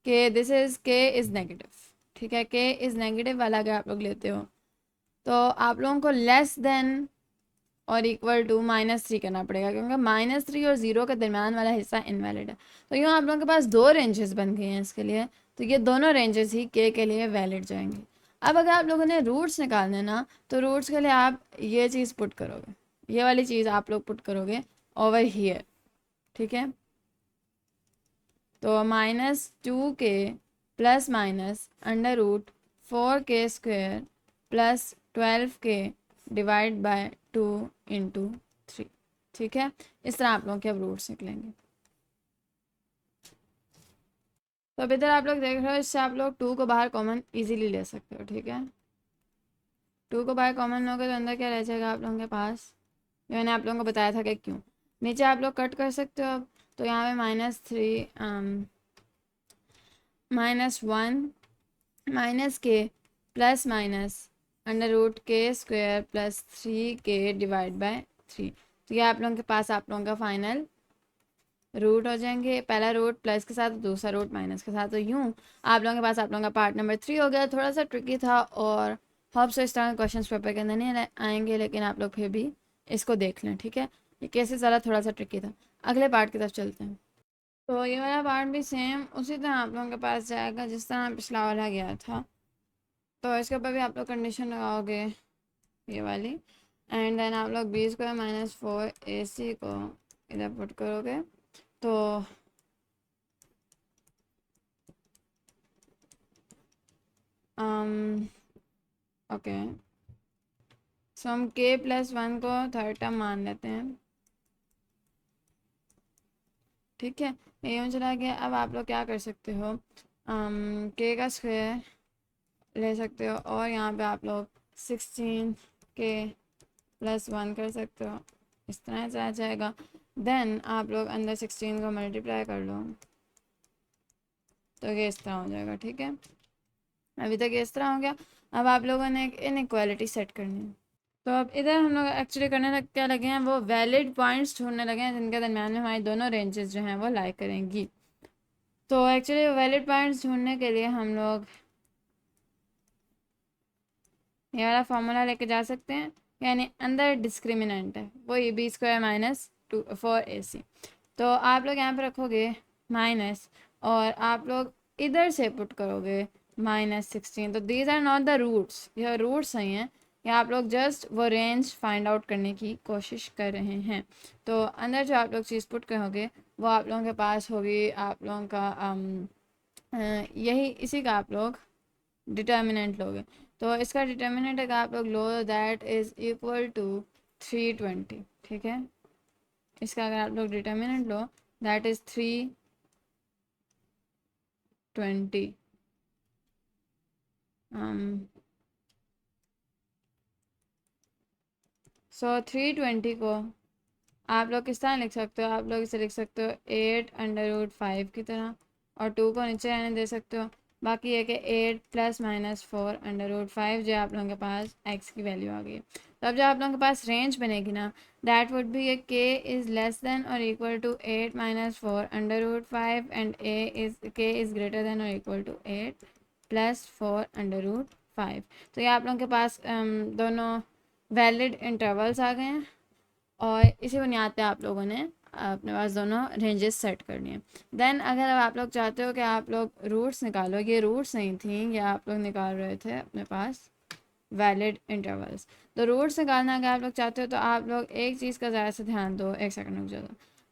कि दिस इज़ के इज़ नेगेटिव, ठीक है। के इज़ नेगेटिव वाला अगर आप लोग लेते हो तो आप लोगों को लेस देन और इक्वल टू -3 करना पड़ेगा, क्योंकि -3 और 0 के दरमियान वाला हिस्सा इनवैलिड है। तो यूँ आप लोगों के पास दो रेंजेस बन गए हैं इसके लिए, तो ये दोनों रेंजेस ही के लिए वैलिड जाएंगे। अब अगर आप लोगों ने रूट्स निकालने ना, तो रूट्स के लिए आप ये चीज़ पुट करोगे, ये वाली चीज़ आप लोग पुट करोगे ओवर हियर, ठीक है। तो -2 के प्लस माइनस √4 के² प्लस 12 के डिवाइड बाय 2 इंटू 3, ठीक है। इस तरह आप लोगों के अब रूट्स निकलेंगे। तो अब इधर आप लोग देख रहे हो, इससे आप लोग 2 को बाहर कॉमन इजीली ले सकते हो, ठीक है। 2 को बाहर कॉमन लोगे तो अंदर क्या रह जाएगा आप लोगों के पास, मैंने आप लोगों को बताया था कि क्यों। नीचे आप लोग कट कर सकते हो अब, तो यहाँ पे -3 -1 -k plus minus √k² plus 3k divide by 3, तो ये आप लोगों के पास आप लोगों का फाइनल रूट हो जाएंगे, पहला रूट प्लस के साथ, दूसरा रूट माइनस के साथ। तो यूँ आप लोगों के पास आप लोगों का पार्ट नंबर 3 हो गया। थोड़ा सा ट्रिकी था और होप सो इस तरह के क्वेश्चन पेपर के अंदर नहीं आएंगे, लेकिन आप लोग फिर भी इसको देख लें, ठीक है। ये कैसे ज़रा थोड़ा सा ट्रिकी था। अगले पार्ट की तरफ चलते हैं। तो ये वाला पार्ट भी सेम उसी तरह आप लोगों के पास जाएगा जिस तरह पिछला वाला गया था। तो इसके ऊपर भी आप लोग कंडीशन लगाओगे ये वाली, एंड देन आप लोग b² - 4ac को इधर पुट करोगे। तो ओके, सो हम k+1 को थर्ड टर्म मान लेते हैं, ठीक है। ये यूँ चला गया। अब आप लोग क्या कर सकते हो, k का स्क्वायर ले सकते हो और यहाँ पे आप लोग 16k+1 कर सकते हो, इस तरह से आ जाएगा। देन आप लोग अंदर 16 को मल्टीप्लाई कर लो, तो ये इस तरह हो जाएगा, ठीक है। अभी तक ये इस तरह हो गया। अब आप लोगों ने एक इनइक्वालिटी सेट करनी है। तो अब इधर हम लोग एक्चुअली करने क्या लगे हैं, वो वैलिड पॉइंट्स ढूंढने लगे हैं जिनके दरमियान में हमारी दोनों रेंजेस जो हैं वो लाई करेंगी। तो एक्चुअली वैलिड पॉइंट्स ढूंढने के लिए हम लोग ये वाला फार्मूला लेके जा सकते हैं, यानी अंदर डिस्क्रिमिनेंट है वो ये b² - 4ac। तो आप लोग यहाँ पे रखोगे माइनस और आप लोग इधर से पुट करोगे -16। तो these are not the roots, यह रूट्स नहीं हैं, या आप लोग जस्ट वो रेंज फाइंड आउट करने की कोशिश कर रहे हैं। तो अंदर जो आप लोग चीज़ पुट करोगे वो आप लोगों के पास होगी आप लोगों का यही इसी का आप लोग डिटर्मिनेंट लोगे। तो इसका डिटर्मिनेंट अगर आप लोग लो दैट इज़ इक्वल टू 320, ठीक है। इसका अगर आप लोग डिटर्मिनेंट लो दैट इज़ 320, सो 320 को आप लोग किस तरह लिख सकते हो, आप लोग इसे लिख सकते हो 8√5 की तरह, और 2 को नीचे रहने दे सकते हो। बाकी ये कि 8 + - 4√5 जो आप लोगों के पास x की वैल्यू आ गई। तो अब जब आप लोगों के पास रेंज बनेगी ना, that would be k is less than और equal to 8 - 4√5 and k is greater than और इक्वल टू 8 + 4√5। तो ये आप लोगों के पास दोनों वैलिड इंटरवल्स आ गए हैं और इसी बुनियाद पे आप लोगों ने अपने पास दोनों रेंजेस सेट करनी है। देन अगर आप लोग चाहते हो कि आप लोग रूट्स निकालो, ये रूट्स नहीं थी, ये आप लोग निकाल रहे थे अपने पास वैलिड इंटरवल्स। तो रूट्स निकालना अगर आप लोग चाहते हो तो आप लोग एक चीज़ का ज़रा से ध्यान दो, एक सेकंड रुक जाओ।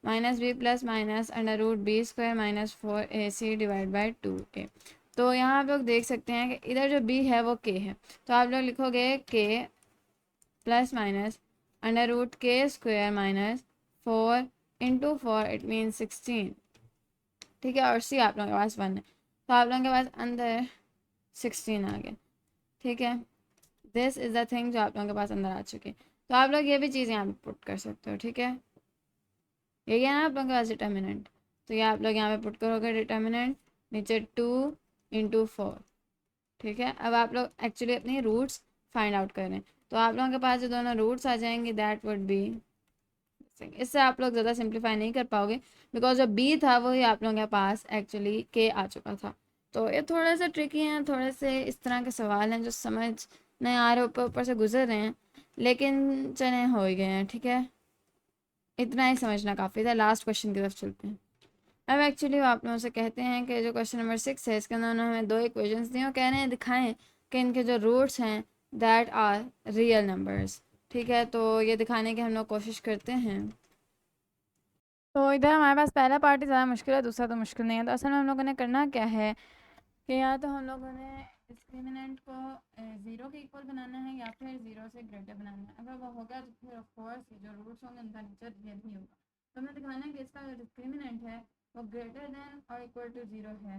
-b + -√b² - 4ac divide by 2a। तो यहाँ आप लोग देख सकते हैं कि इधर जो b है वो k है, तो आप लोग लिखोगे k + √k² - 4 into 4 it mean 16, ठीक है। और सी आप लोगों के पास 1 है, तो आप लोगों के पास अंदर 16 आ गया। ठीक है, दिस इज़ द थिंग जो आप लोगों के पास अंदर आ चुकी है। तो आप लोग ये भी चीज़ यहाँ पे पुट कर सकते हो। ठीक है, ये है ना आप लोगों के पास डिटर्मिनेंट, तो ये आप लोग यहाँ पे पुट करोगे डिटर्मिनेंट, नीचे 2 × 4। ठीक है, अब आप लोग एक्चुअली अपनी रूट्स फाइंड आउट करें, तो आप लोगों के पास जो दोनों रूट्स आ जाएंगे दैट वुड बी, इससे आप लोग ज़्यादा सिंप्लीफाई नहीं कर पाओगे बिकॉज जो बी था वही आप लोगों के पास एक्चुअली के आ चुका था। तो ये थोड़ा सा ट्रिकी हैं, थोड़े से इस तरह के सवाल हैं जो समझ नहीं आ रहे, ऊपर ऊपर से गुजर रहे हैं, लेकिन चले हो ही गए हैं। ठीक है, इतना ही समझना काफ़ी था। लास्ट क्वेश्चन की तरफ चलते हैं। अब एक्चुअली वो आप लोगों से कहते हैं कि जो क्वेश्चन नंबर 6 है इसके अंदर उन्होंने हमें 2 इक्वेशंस दी और कह रहे हैं दिखाएं कि इनके जो रूट्स हैं दैट आर रियल नंबर्स। ठीक है, तो ये दिखाने की हम लोग कोशिश करते हैं। तो इधर हमारे पास पहला पार्ट ही ज़्यादा मुश्किल है, दूसरा तो मुश्किल नहीं है। तो असल में हम लोगों ने करना क्या है कि या तो हम लोगों ने डिस्क्रिमिनेंट को 0 के इक्वल बनाना है या फिर 0 से ग्रेटर बनाना है। अगर वो होगा तो फिर ऑफ कोर्स जो रूट्स होंगे उनका नेचर रियल ही होगा। तो हमें दिखाना है कि इसका जो डिस्क्रिमिनेंट है वो ग्रेटर देन और इक्वल टू 0 है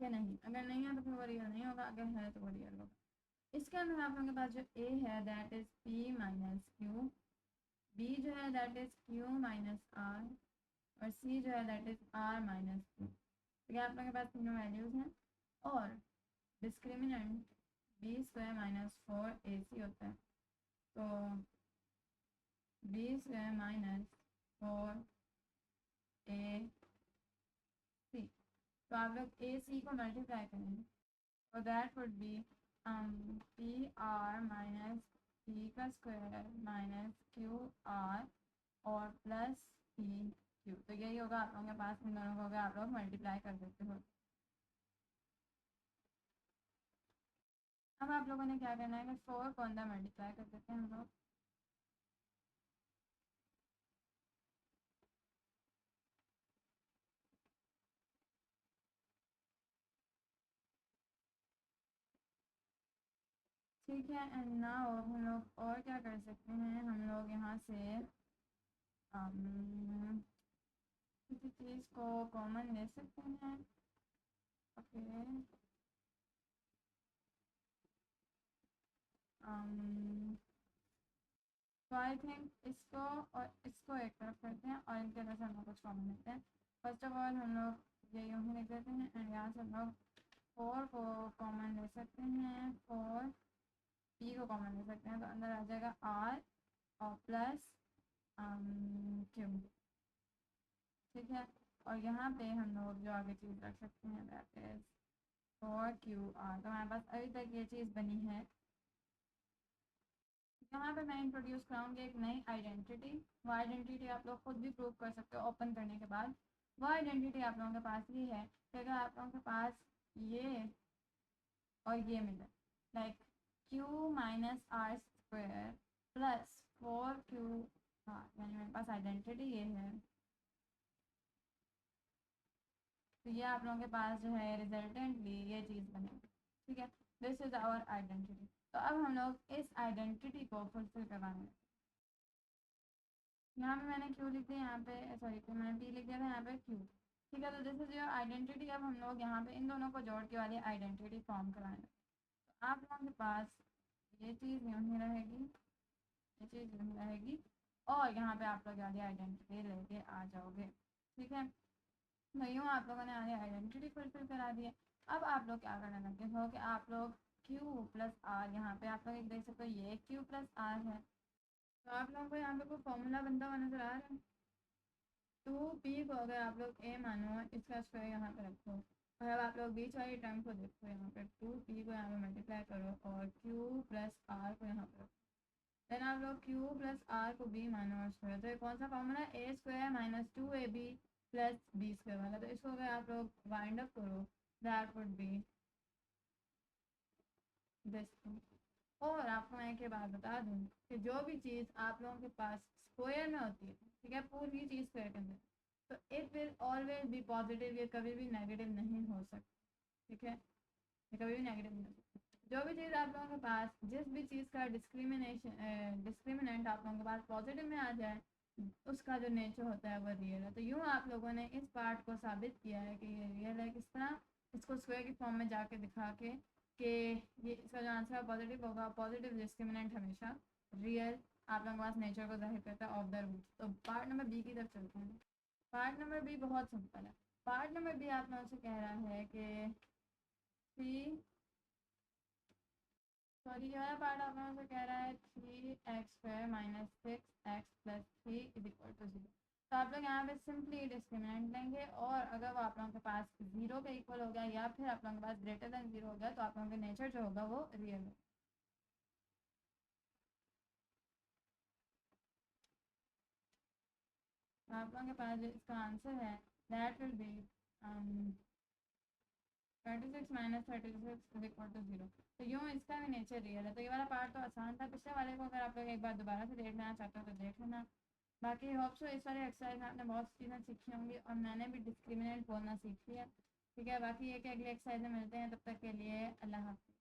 कि नहीं। अगर नहीं है तो फिर वो रियल नहीं होगा, अगर है तो वो रियल होगा। इसके अंदर आप लोगों के पास जो ए है that is P minus Q, B जो है that is Q minus R, और सी जो है that is R minus Q. तो आप लोगों के पास तीनों वैल्यूज़ हैं और डिस्क्रिमिनेंट b² माइनस 4ac होता है। तो b² माइनस 4ac, तो आप लोग ac को मल्टीप्लाई करेंगे तो that would B P R minus P का स्क्वायर माइनस क्यू आर और प्लस पी क्यू। तो यही होगा आप लोगों के पास, इन दोनों को आप लोग मल्टीप्लाई कर देते हो। अब आप लोगों ने क्या करना है कि 4 को अंदर मल्टीप्लाई कर देते हैं हम लोग। ठीक है, एंड नाउ हम लोग और क्या कर सकते हैं, हम लोग यहाँ से किसी चीज़ को कॉमन ले सकते हैं। ओके, तो आई थिंक इसको और इसको एक तरफ करते हैं और इनके अंदर से हम लोग कुछ कॉमन लेते हैं। फर्स्ट ऑफ ऑल हम लोग ये यूँ ही लिख देते हैं एंड यहाँ से हम लोग 4 को कॉमन ले सकते हैं, 4 पी को कॉमन ले सकते हैं, तो अंदर आ जाएगा आर और प्लस क्यू। ठीक है, और यहाँ पे हम लोग जो आगे चीज़ रख सकते हैं दैट इज 4QR। तो हमारे पास अभी तक ये चीज़ बनी है। यहाँ पे मैं इंट्रोड्यूस कराऊंगी एक नई आइडेंटिटी। वो आइडेंटिटी आप लोग खुद भी प्रूव कर सकते हो ओपन करने के बाद। वो आइडेंटिटी आप लोगों के पास ये है कि अगर आप लोगों के पास ये और ये मिले like Q minus R square plus 4QR, यानी मेरे पास आइडेंटिटी ये है, तो ये आप लोगों के पास जो है रिजल्टेंटली ये चीज़ बनेगी। ठीक है, दिस इज़ आवर आइडेंटिटी। तो अब हम लोग इस आइडेंटिटी को फुलफिल करवाएंगे। यहाँ पे मैंने क्यू लिख दिया, यहाँ पे सॉरी तो मैंने पी लिख दिया था, यहाँ पे क्यू। ठीक है, तो दिस इज योर आइडेंटिटी। अब हम लोग यहाँ पे इन दोनों को जोड़ के वाली आइडेंटिटी फॉर्म कराएंगे। तो आप लोगों के पास ये चीज़ यूँ ही रहेगी, ये चीज़ यूँ ही रहेगी, और यहाँ पे आप लोग वाली आइडेंटिटी लेके आ जाओगे। ठीक है, तो यूँ आप लोगों ने आइडेंटिटी फुलफिल करा दी है। अब आप लोग क्या करने लगे हो कि आप लोग क्यू प्लस आर, यहाँ पे आप लोग एक देख सकते हो ये क्यू प्लस आर है, तो आप लोगों को यहाँ पे कोई फॉर्मूला बनता हुआ नजर आ रहा है। 2p को अगर आप लोग a मानो, इसका स्क्वायर यहाँ पे रखो, और अब आप लोग बीच वाली टर्म को देखो, यहाँ पे 2p को यहाँ पे मल्टीप्लाई करो और q प्लस आर को यहाँ पे रखो। देन आप लोग q प्लस आर को b मानो और स्क्वायर, तो ये कौन सा फॉर्मूला है, a square minus 2ab plus b square वाला। तो इसको अगर आप लोग वाइंड अप करो दैट वुड बी दिस। और आपको मैं एक बात बता दूँ कि जो भी चीज़ आप लोगों के पास स्क्वायर में होती है, ठीक है, पूरी चीज़ स्क्वायर के अंदर, तो it will always be positive, ये कभी भी नेगेटिव नहीं हो सकती। ठीक है, ये कभी भी नेगेटिव नहीं हो सकती। जो भी चीज़ आप लोगों के पास, जिस भी चीज़ का डिस्क्रिमिनेंट आप लोगों के पास पॉजिटिव में आ जाए, उसका जो नेचर होता है वो रियल है। तो यूँ आप लोगों ने इस पार्ट को साबित किया है कि ये रियल है। किस तरह इसको स्क्वायर की फॉर्म में जाके दिखा के कि ये इसका जो आंसर पॉजिटिव होगा, पॉजिटिव डिस्क्रिमिनेंट हमेशा रियल आप लोगों के पास नेचर को जाहिर करता है ऑफ द रूट। तो पार्ट नंबर बी की तरफ चलते हैं। पार्ट नंबर बी बहुत सिंपल है। पार्ट नंबर बी आप लोगों से कह रहा है कि थ्री, सॉरी ये वाला पार्ट आप लोगों से कह रहा है 3x² minus 6x plus 3 is equal to 0। तो आप लोग यहाँ पे सिंपली डिस्क्रिमिनेंट लेंगे और अगर वो आप लोगों के पास 0 के इक्वल हो गया या फिर आप लोगों के पास ग्रेटर देन 0 हो गया तो आप लोगों का नेचर जो होगा वो रियल होगा। तो आप लोगों के पास जो इसका आंसर है that will be 36 minus 36 is equal to 0। तो यूँ इसका भी नेचर रियल है। तो ये वाला पार्ट तो आसान था। पिछले वाले को अगर आप लोग एक बार दोबारा से देख लेना चाहते हो तो देख लेना। बाकी होप सो इस वाले एक्सरसाइज में आपने बहुत चीज़ें सीखी होंगी और मैंने भी डिस्क्रिमिनेंट बोलना सीख लिया। ठीक है, बाकी ये कि अगले एक्सरसाइज में मिलते हैं, तब तक के लिए अल्लाह हाफ़िज़।